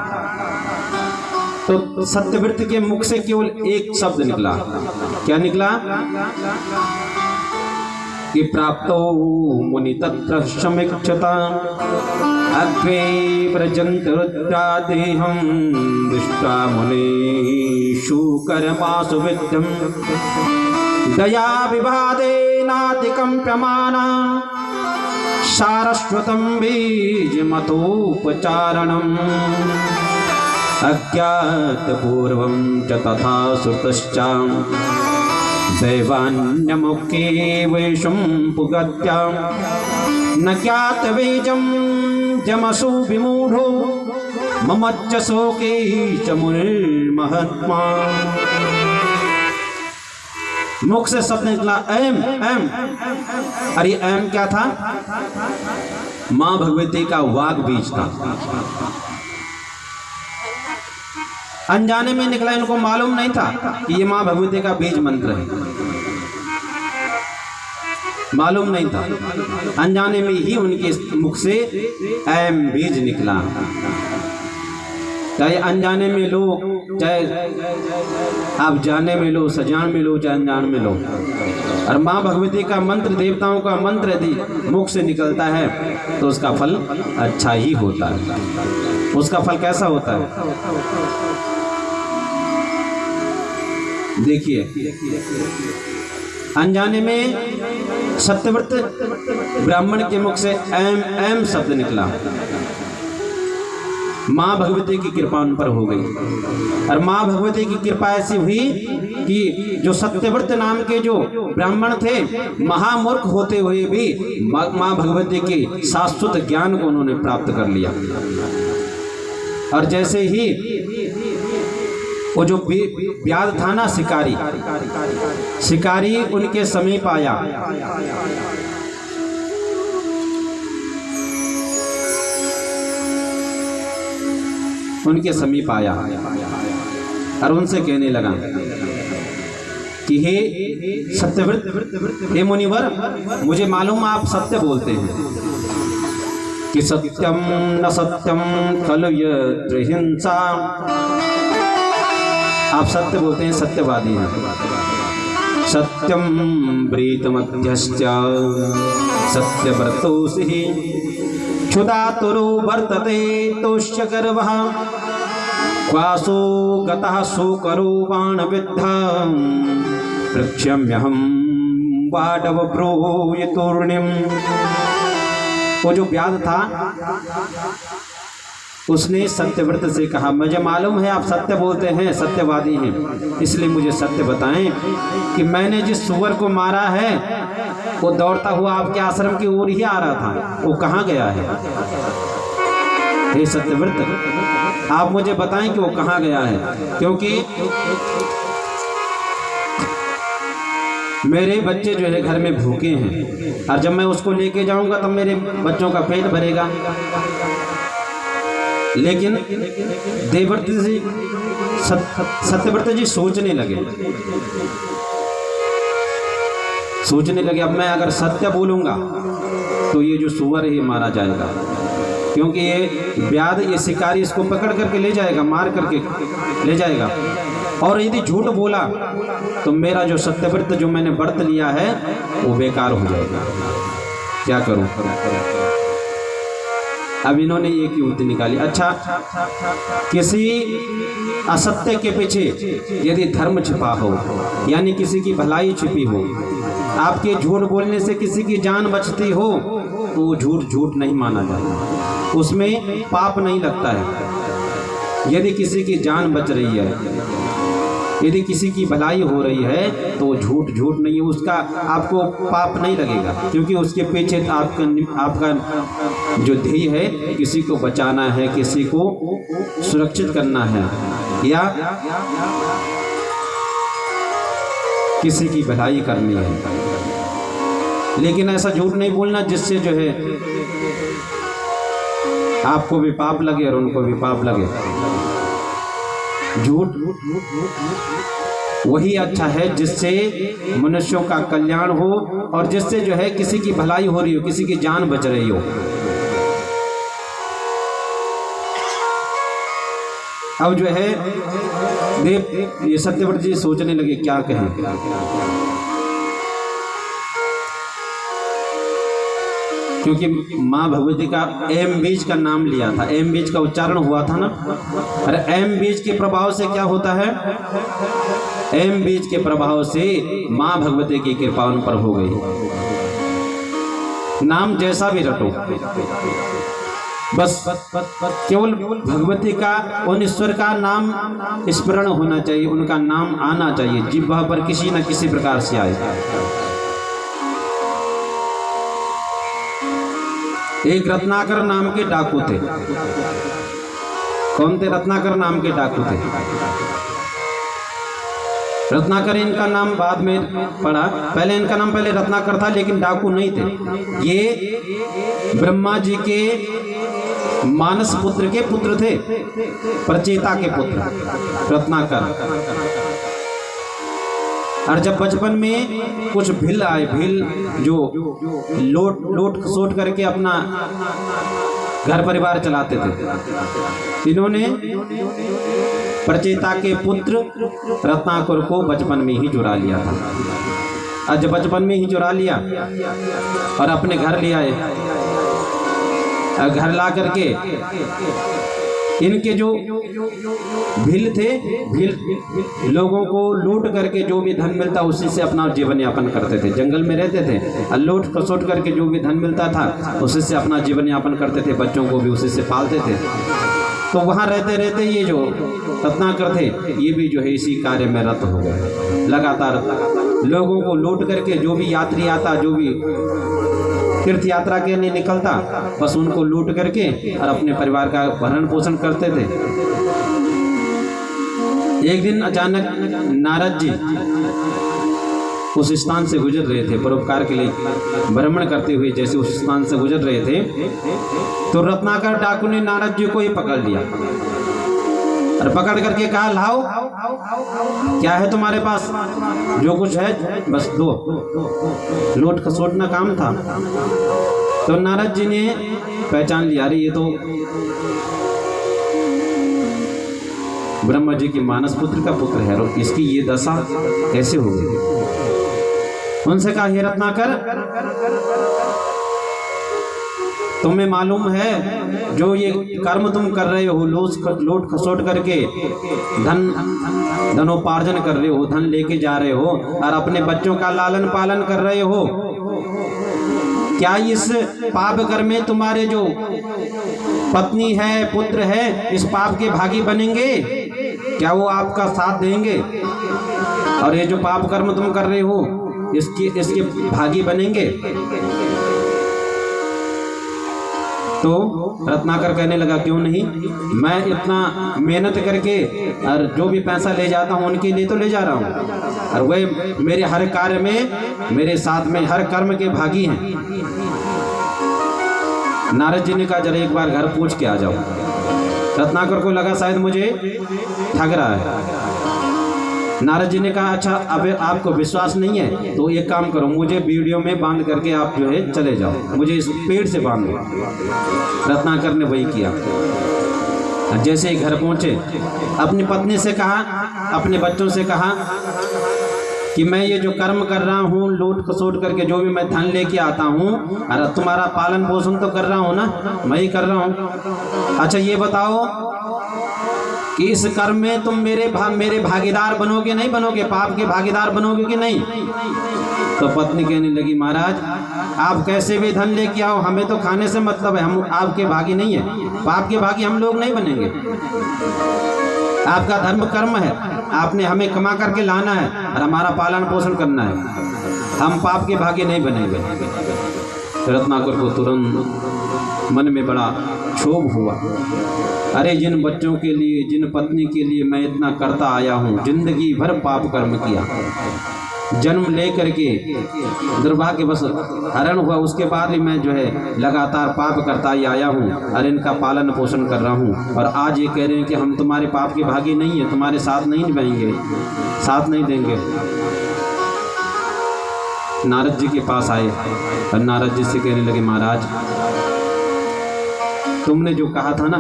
तो सत्यव्रत के मुख से केवल एक शब्द निकला। क्या निकला? कि प्राप्तो मुनि तत्र समीक्षता अग्रे व्रजन्त रुद्रादेहं दृष्ट्वा मुनीषु कर्मासु विद्धं दया विवादेनातिकम्प्यमाना सारस्वतं बीजमतोपचारणम् अज्ञातपूर्वं च तथा श्रुतश्च दैवान्यमुखे वैशं पुगत्या न ज्ञातबीजं जमसु विमूढो ममच्च शोके च मुनिर्महात्मा। मुख से शब्द निकला एम एम। अरे एम क्या था? मां भगवती का वाग बीज था। अनजाने में निकला, इनको मालूम नहीं था कि ये मां भगवती का बीज मंत्र है, मालूम नहीं था। अनजाने में ही उनके मुख से एम बीज निकला। चाहे अनजाने में लो, चाहे आप जाने में लो, सजान में लो, चाहे अनजान में लो। और मां भगवती का मंत्र, देवताओं का मंत्र यदि मुख से निकलता है तो उसका फल अच्छा ही होता है। उसका फल कैसा होता है? देखिए, अनजाने में सत्यव्रत ब्राह्मण के मुख से एम एम शब्द निकला, मां भगवती की कृपा उन पर हो गई। और मां भगवती की कृपा ऐसी हुई कि जो सत्यव्रत नाम के जो ब्राह्मण थे, महामूर्ख होते हुए भी मां भगवती के शाश्वत ज्ञान को उन्होंने प्राप्त कर लिया। और जैसे ही वो जो व्याध था ना, शिकारी उनके समीप आया, उनके समीप आया और उनसे कहने लगा कि हे सत्यव्रत, हे मुनिवर, मुझे मालूम आप सत्य बोलते हैं कि सत्यम न सत्यम खलु यत्र हिंसा। आप सत्य बोलते हैं, सत्यवादी हैं। सत्यम ब्रीतमध्यश्च सत्यव्रतोऽसि क्षुधातुरो वर्तते तोष्य गर्वः क्वासो गतः सोकरो बाणविद्धः प्रक्ष्यम्यहं वाडव ब्रूयतूर्णिम्। वो जो व्याध था उसने सत्यव्रत से कहा, मुझे मालूम है आप सत्य बोलते हैं, सत्यवादी हैं, इसलिए मुझे सत्य बताएं कि मैंने जिस सुअर को मारा है वो दौड़ता हुआ आपके आश्रम की ओर ही आ रहा था, वो कहाँ गया है? हे सत्यव्रत, आप मुझे बताएं कि वो कहाँ गया है, क्योंकि मेरे बच्चे जो है घर में भूखे हैं और जब मैं उसको लेके जाऊंगा तब मेरे बच्चों का पेट भरेगा। लेकिन देवव्रत जी, सत्यव्रत जी सोचने लगे, अब मैं अगर सत्य बोलूंगा तो ये जो सुअर है ये मारा जाएगा, क्योंकि ये व्याध, ये शिकारी इसको पकड़ करके ले जाएगा, मार करके ले जाएगा। और यदि झूठ बोला तो मेरा जो सत्यव्रत जो मैंने व्रत लिया है वो बेकार हो जाएगा। क्या करूं? अब इन्होंने एक युक्ति निकाली। अच्छा, किसी असत्य के पीछे यदि धर्म छिपा हो, यानी किसी की भलाई छिपी हो, आपके झूठ बोलने से किसी की जान बचती हो, तो वो झूठ नहीं माना जाता, उसमें पाप नहीं लगता है। यदि किसी की जान बच रही है, यदि किसी की भलाई हो रही है, तो झूठ नहीं है, उसका आपको पाप नहीं लगेगा, क्योंकि उसके पीछे आपका जो ध्येय है, किसी को बचाना है, किसी को सुरक्षित करना है, या किसी की भलाई करनी है। लेकिन ऐसा झूठ नहीं बोलना जिससे जो है आपको भी पाप लगे और उनको भी पाप लगे। झूठ वही अच्छा है जिससे मनुष्यों का कल्याण हो और जिससे जो है किसी की भलाई हो रही हो, किसी की जान बच रही हो। अब जो है देव ये सत्यव्रत जी सोचने लगे क्या कहें, क्योंकि माँ भगवती का एम बीज का नाम लिया था, एम बीज का उच्चारण हुआ था ना। अरे एम बीज के प्रभाव से क्या होता है, एम बीज के प्रभाव से माँ भगवती की कृपा उन पर हो गई। नाम जैसा भी रटो, बस केवल भगवती का उन ईश्वर का नाम स्मरण होना चाहिए, उनका नाम आना चाहिए, जिह्वा पर किसी न किसी प्रकार से आए। एक रत्नाकर नाम के डाकू थे। कौन थे? रत्नाकर नाम के डाकू थे। रत्नाकर इनका नाम बाद में पड़ा, पहले इनका नाम पहले रत्नाकर था, लेकिन डाकू नहीं थे। ये ब्रह्मा जी के मानस पुत्र के पुत्र थे, प्रचेता के पुत्र रत्नाकर। और जब बचपन में कुछ भिल आए, भिल जो लोट खसोट करके अपना घर परिवार चलाते थे, इन्होंने प्रचेता के पुत्र रत्नाकर को बचपन में ही चुरा लिया था। और जब बचपन में ही चुरा लिया और अपने घर ले आए, घर ला करके इनके जो भील थे, भील लोगों को लूट करके जो भी धन मिलता उसी से अपना जीवन यापन करते थे। जंगल में रहते थे और लूट खसोट करके जो भी धन मिलता था उसी से अपना जीवन यापन करते थे, बच्चों को भी उसी से पालते थे। तो वहाँ रहते रहते ये जो रत्नाकर थे ये भी जो है इसी कार्य में रत हो गए। लगातार लोगों को लूट करके जो भी यात्री आता, जो भी तीर्थ यात्रा के लिए निकलता, बस उनको लूट करके और अपने परिवार का भरण पोषण करते थे। एक दिन अचानक नारद जी उस स्थान से गुजर रहे थे, परोपकार के लिए भ्रमण करते हुए जैसे उस स्थान से गुजर रहे थे, तो रत्नाकर डाकू ने नारद जी को ही पकड़ लिया और पकड़ करके कहा, लाओ क्या है तुम्हारे पास, जो कुछ है बस दो। लूट खसोटना काम था। तो नारद जी ने पहचान लिया, अरे ये तो ब्रह्मा जी की मानस पुत्र का पुत्र है, और इसकी ये दशा कैसे हो गई। उनसे कहा, हे रत्नाकर, तुम्हें मालूम है जो ये कर्म तुम कर रहे हो, लूट खसोट करके धनोपार्जन कर रहे हो, धन लेके जा रहे हो और अपने बच्चों का लालन पालन कर रहे हो, क्या इस पाप कर्म में तुम्हारे जो पत्नी है, पुत्र है, इस पाप के भागी बनेंगे? क्या वो आपका साथ देंगे और ये जो पाप कर्म तुम कर रहे हो इसके भागी बनेंगे? तो रत्नाकर कहने लगा, क्यों नहीं, मैं इतना मेहनत करके और जो भी पैसा ले जाता हूँ उनके लिए तो ले जा रहा हूँ, और वे मेरे हर कार्य में, मेरे साथ में हर कर्म के भागी हैं। नारद जी ने कहा, जरा एक बार घर पूछ के आ जाओ। रत्नाकर को लगा शायद मुझे ठग रहा है। नारद जी ने कहा, अच्छा अब आपको विश्वास नहीं है तो एक काम करो, मुझे वीडियो में बांध करके आप जो है चले जाओ, मुझे इस पेड़ से बांध दो। रत्नाकर ने वही किया। जैसे ही घर पहुंचे, अपनी पत्नी से कहा, अपने बच्चों से कहा कि मैं ये जो कर्म कर रहा हूँ, लूट खसोट करके जो भी मैं धन लेके आता हूँ, अरे तुम्हारा पालन पोषण तो कर रहा हूँ ना, मैं ही कर रहा हूँ। अच्छा ये बताओ कि इस कर्म में तुम मेरे भागीदार बनोगे नहीं बनोगे, पाप के भागीदार बनोगे कि नहीं? तो पत्नी कहने लगी, महाराज आप कैसे भी धन लेके आओ, हमें तो खाने से मतलब है, हम आपके भागी नहीं है, पाप के भागी हम लोग नहीं बनेंगे। आपका धर्म कर्म है, आपने हमें कमा करके लाना है और हमारा पालन पोषण करना है, हम पाप के भागी नहीं बनेंगे। रत्नाकर को तुरंत मन में बड़ा क्षोभ हुआ। अरे जिन बच्चों के लिए, जिन पत्नी के लिए मैं इतना करता आया हूँ, जिंदगी भर पाप कर्म किया, जन्म ले करके दुर्भाग्यवश हरण हुआ, उसके बाद भी मैं जो है लगातार पाप करता ही आया हूँ और इनका पालन पोषण कर रहा हूँ। और आज ये कह रहे हैं कि हम तुम्हारे पाप के भागी नहीं है, तुम्हारे साथ नहीं निभाएंगे, साथ नहीं देंगे। नारद जी के पास आए और नारद जी से कहने लगे, महाराज तुमने जो कहा था ना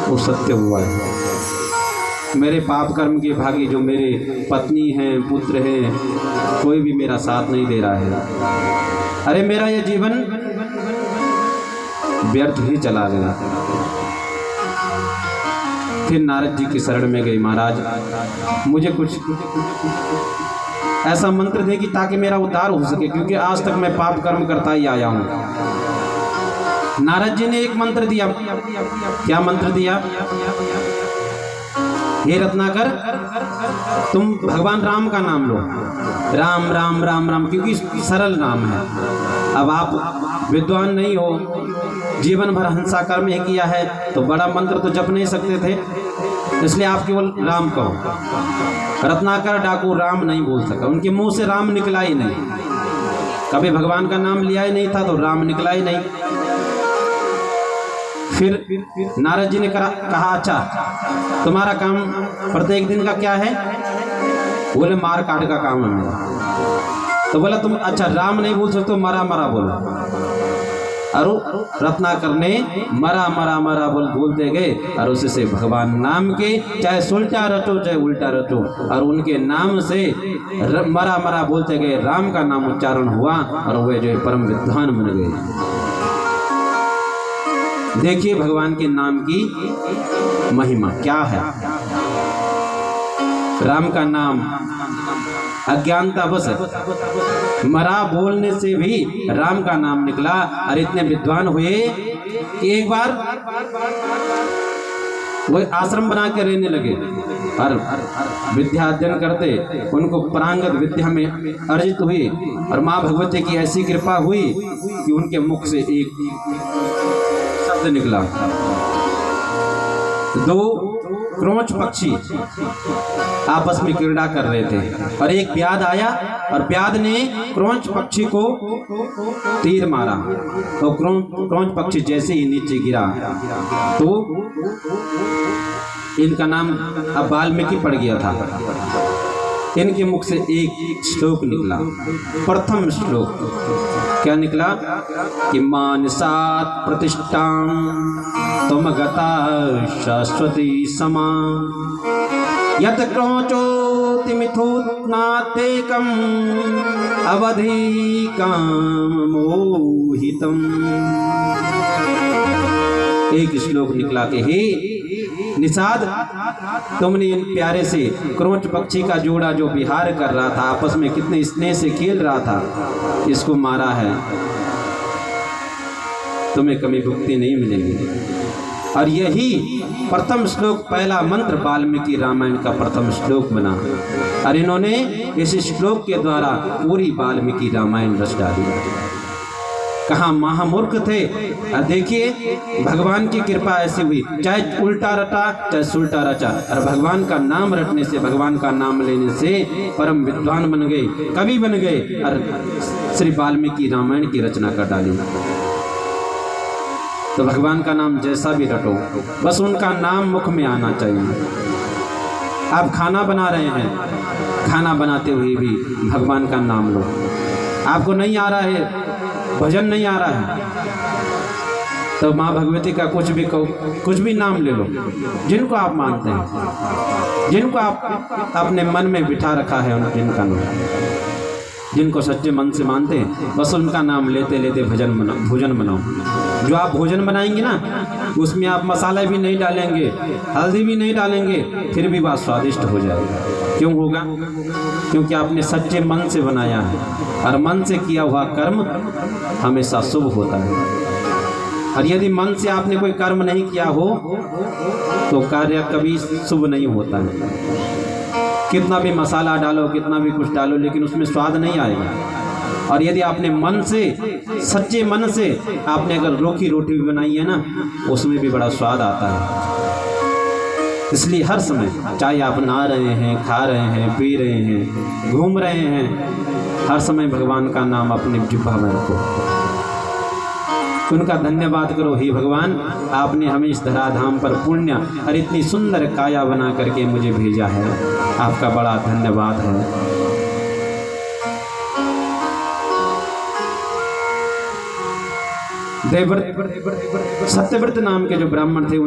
वो सत्य हुआ है। मेरे पाप कर्म के भागी जो मेरे पत्नी हैं, पुत्र हैं, कोई भी मेरा साथ नहीं दे रहा है। अरे मेरा ये जीवन व्यर्थ ही चला गया। फिर नारद जी की शरण में गई, महाराज मुझे कुछ ऐसा मंत्र दे कि ताकि मेरा उद्धार हो सके, क्योंकि आज तक मैं पाप कर्म करता ही आया हूं। नारद जी ने एक मंत्र दिया। क्या मंत्र दिया? हे रत्नाकर, तुम भगवान राम का नाम लो। राम राम राम राम, क्योंकि सरल नाम है। अब आप विद्वान नहीं हो, जीवन भर हिंसा कर्म ही किया है, तो बड़ा मंत्र तो जप नहीं सकते थे, इसलिए आप केवल राम कहो। रत्नाकर डाकू राम नहीं बोल सका, उनके मुंह से राम निकला ही नहीं। कभी भगवान का नाम लिया ही नहीं था तो राम निकला ही नहीं। फिर नारद जी ने कहा, अच्छा तुम्हारा काम प्रत्येक दिन का क्या है? बोले मार काट का काम है मेरा। तो बोला तुम अच्छा राम नहीं बोल सकते, मरा मरा बोलो। और रत्नाकर ने मरा मरा मरा बोलते गए, और उससे भगवान नाम के चाहे सुलटा रटो चाहे उल्टा रटो, और उनके नाम से मरा मरा बोलते गए, राम का नाम उच्चारण हुआ और वे जो परम विद्वान बन गए। देखिए भगवान के नाम की महिमा क्या है। राम का नाम अज्ञानता बस मरा बोलने से भी राम का नाम निकला, और इतने विद्वान हुए कि एक बार वो आश्रम बना के रहने लगे और विद्या अध्ययन करते। उनको प्रांगत विद्या में अर्जित हुई, और माँ भगवती की ऐसी कृपा हुई कि उनके मुख से एक शब्द निकला। दो क्रोंच पक्षी आपस में क्रीड़ा कर रहे थे, और एक प्याद आया और प्याद ने क्रोंच पक्षी को तीर मारा, तो क्रोंच पक्षी जैसे ही नीचे गिरा तो इनका नाम अब वाल्मीकि पड़ गया था। इनके मुख से एक श्लोक निकला, प्रथम श्लोक क्या निकला कि मानसात् प्रतिष्ठां तुम गता शाश्वती समा यत क्रोचोति मिथुनातेकम अवधि काम मोहितम। एक श्लोक निकला कि हे निषाद, तुमने इन प्यारे से क्रोंच पक्षी का जोड़ा जो विहार कर रहा था, आपस में कितने स्नेह से खेल रहा था, इसको मारा है, तुम्हें कभी भुक्ति नहीं मिलेगी। और यही प्रथम श्लोक, पहला मंत्र वाल्मीकि रामायण का प्रथम श्लोक बना, और इन्होंने इस श्लोक के द्वारा पूरी वाल्मीकि रामायण रच डाली। कहाँ महामूर्ख थे। देखिए भगवान की कृपा ऐसी हुई, चाहे उल्टा रटा चाहे सुल्टा रचा, और भगवान का नाम रटने से, भगवान का नाम लेने से परम विद्वान बन गए, कवि बन गए, और श्री वाल्मीकि रामायण की रचना कर डाली। तो भगवान का नाम जैसा भी रटो, बस उनका नाम मुख में आना चाहिए। आप खाना बना रहे हैं, खाना बनाते हुए भी भगवान का नाम लो। आपको नहीं आ रहा है, भजन नहीं आ रहा है, तो माँ भगवती का कुछ भी कहो, कुछ भी नाम ले लो, जिनको आप मानते हैं, जिनको आप अपने मन में बिठा रखा है, जिनका नाम, जिनको सच्चे मन से मानते हैं, बस उनका नाम लेते लेते भोजन बनाओ। जो आप भोजन बनाएंगे ना, उसमें आप मसाला भी नहीं डालेंगे, हल्दी भी नहीं डालेंगे, फिर भी बात स्वादिष्ट हो जाएगा। क्यों होगा? क्योंकि आपने सच्चे मन से बनाया है, और मन से किया हुआ कर्म हमेशा शुभ होता है। और यदि मन से आपने कोई कर्म नहीं किया हो तो कार्य कभी शुभ नहीं होता है। कितना भी मसाला डालो, कितना भी कुछ डालो, लेकिन उसमें स्वाद नहीं आएगा। और यदि आपने मन से, सच्चे मन से आपने अगर रोटी भी बनाई है ना, उसमें भी बड़ा स्वाद आता है। इसलिए हर समय चाहे आप नहा रहे हैं, खा रहे हैं, पी रहे हैं, घूम रहे हैं, हर समय भगवान का नाम अपने जिह्वा में रखो, उनका धन्यवाद करो। हे भगवान, आपने हमें इस धराधाम पर पुण्य और इतनी सुंदर काया बना करके मुझे भेजा है, आपका बड़ा धन्यवाद है। देवव्रत सत्यव्रत नाम के जो ब्राह्मण थे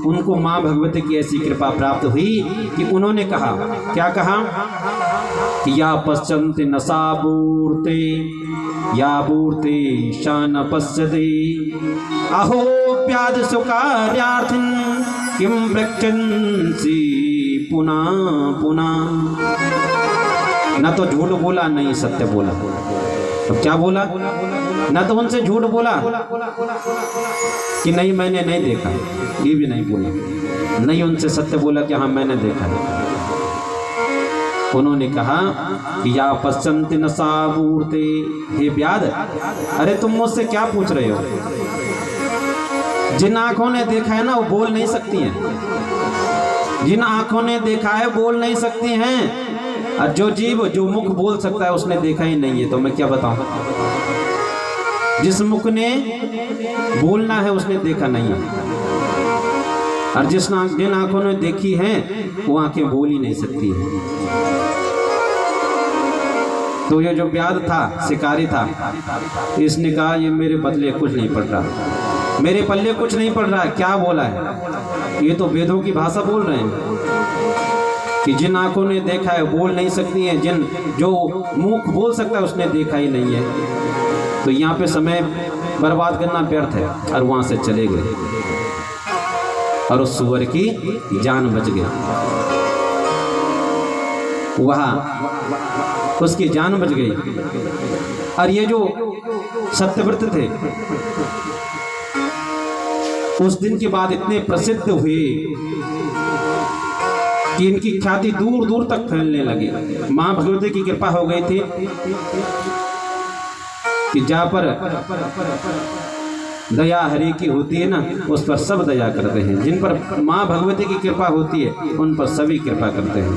उनको माँ भगवती की ऐसी कृपा प्राप्त हुई कि उन्होंने कहा, क्या कहा कि या पश्यन्ति नसाबूर्ते या बूर्ते शान पश्यति अहो प्याद सुकार्यार्थिन किम प्रक्षन्सि पुनः पुनः। न तो झूठ बोला, नहीं सत्य बोला। तो क्या बोला? न तो उनसे झूठ बोला कि नहीं मैंने नहीं देखा, ये भी नहीं बोला, नहीं उनसे सत्य बोला कि हाँ मैंने देखा है। उन्होंने कहा कि या पश्यन्ति नसाबूर्ते, हे व्याध, अरे तुम मुझसे क्या पूछ रहे हो? जिन आंखों ने देखा है ना वो बोल नहीं सकती हैं, जिन आंखों ने देखा है बोल नहीं सकती हैं, और जो जीव जो मुख बोल सकता है उसने देखा ही नहीं है, तो मैं क्या बताऊं? जिस मुख ने बोलना है उसने देखा नहीं है, और जिन आंखों ने देखी है वो आंखें बोल ही नहीं सकती है। तो ये जो व्याध था, शिकारी था, इसने कहा ये मेरे बदले कुछ नहीं पड़ रहा, मेरे पल्ले कुछ नहीं पड़ रहा है। क्या बोला है? ये तो वेदों की भाषा बोल रहे हैं कि जिन आंखों ने देखा है बोल नहीं सकती हैं, जिन जो मुख बोल सकता है उसने देखा ही नहीं है। तो यहाँ पे समय बर्बाद करना व्यर्थ है, और वहाँ से चले गए और उस सुअर की जान बच गई। वहाँ उसकी जान बच गई। और ये जो सत्यव्रत थे उस दिन के बाद इतने प्रसिद्ध हुए कि इनकी ख्याति दूर दूर तक फैलने लगी। माँ भगवती की कृपा हो गई थी कि जहाँ पर दया हरि की होती है ना, उस पर सब दया करते हैं। जिन पर माँ भगवती की कृपा होती है उन पर सभी कृपा करते हैं।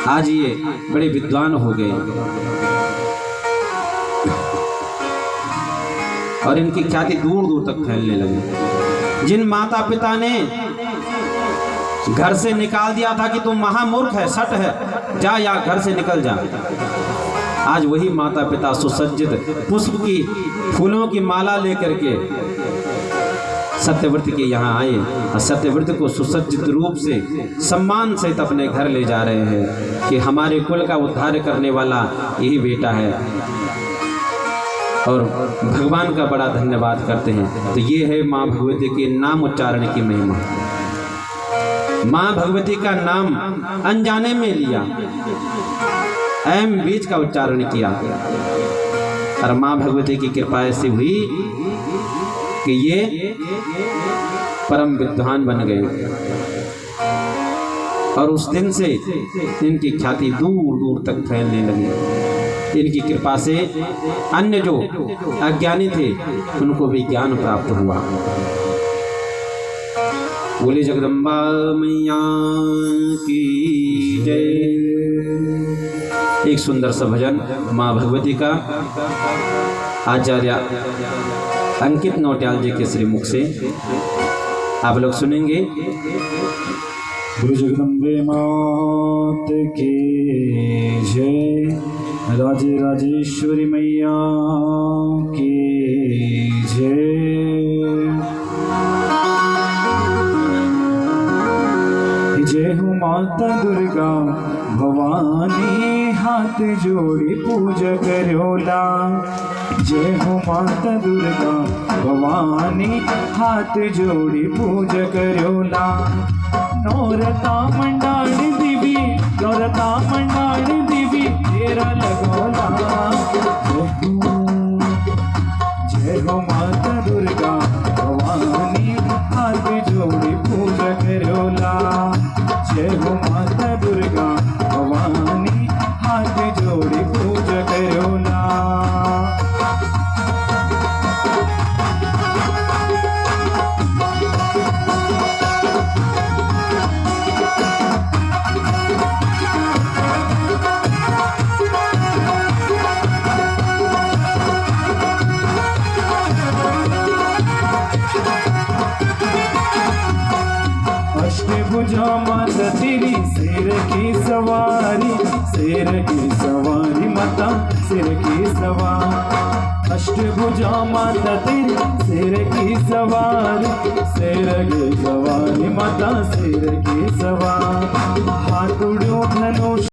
आज ये बड़े विद्वान हो गए और इनकी ख्याति दूर दूर तक फैलने लगी। जिन माता पिता ने घर से निकाल दिया था कि तुम महामूर्ख है, सट है, जा या घर से निकल जा, आज वही माता पिता सुसज्जित पुष्प की फूलों की माला लेकर के सत्यव्रत के यहाँ आए और सत्यव्रत को सुसज्जित रूप से सम्मान सहित अपने घर ले जा रहे हैं कि हमारे कुल का उद्धार करने वाला यही बेटा है, और भगवान का बड़ा धन्यवाद करते हैं। तो ये है माँ भगवती के नाम उच्चारण की महिमा। माँ भगवती का नाम अनजाने में लिया, एम बीज का उच्चारण किया, और माँ भगवती की कृपा ऐसी हुई कि ये परम विद्वान बन गए। और उस दिन से इनकी ख्याति दूर दूर तक फैलने लगी। इनकी कृपा से अन्य जो अज्ञानी थे उनको भी ज्ञान प्राप्त हुआ। बोले जगदम्बा मैया की जय। एक सुंदर सा भजन माँ भगवती का आचार्य अंकित नौटियाल जी के श्रीमुख से आप लोग सुनेंगे। गुरु जगदम्बे मात की जय, राजे राजेश्वरी मैया की जय। जय हो माता दुर्गा भवानी, हाथ जोड़ी पूजा करोला। जय हो माता दुर्गा भवानी, हाथ जोड़ी पूजा करोला। नौरता मंडाणी देवी, नौरता मंडाणी देवी तेरा लगोला। जय हो माता दुर्गा भवानी, हाथ जोड़ी पूजा करोला। जय हो माता दुर्गा भवानी, हाथ जोड़ी पूजा करोला। भुजा माता तेरी शेर की सवारी, शेर की सवारी माता शेर की सवारी। अष्टभुजा माता तेरी शेर की सवारी, शेर की सवारी माता शेर की सवारी। हाथ उड़ो धनुष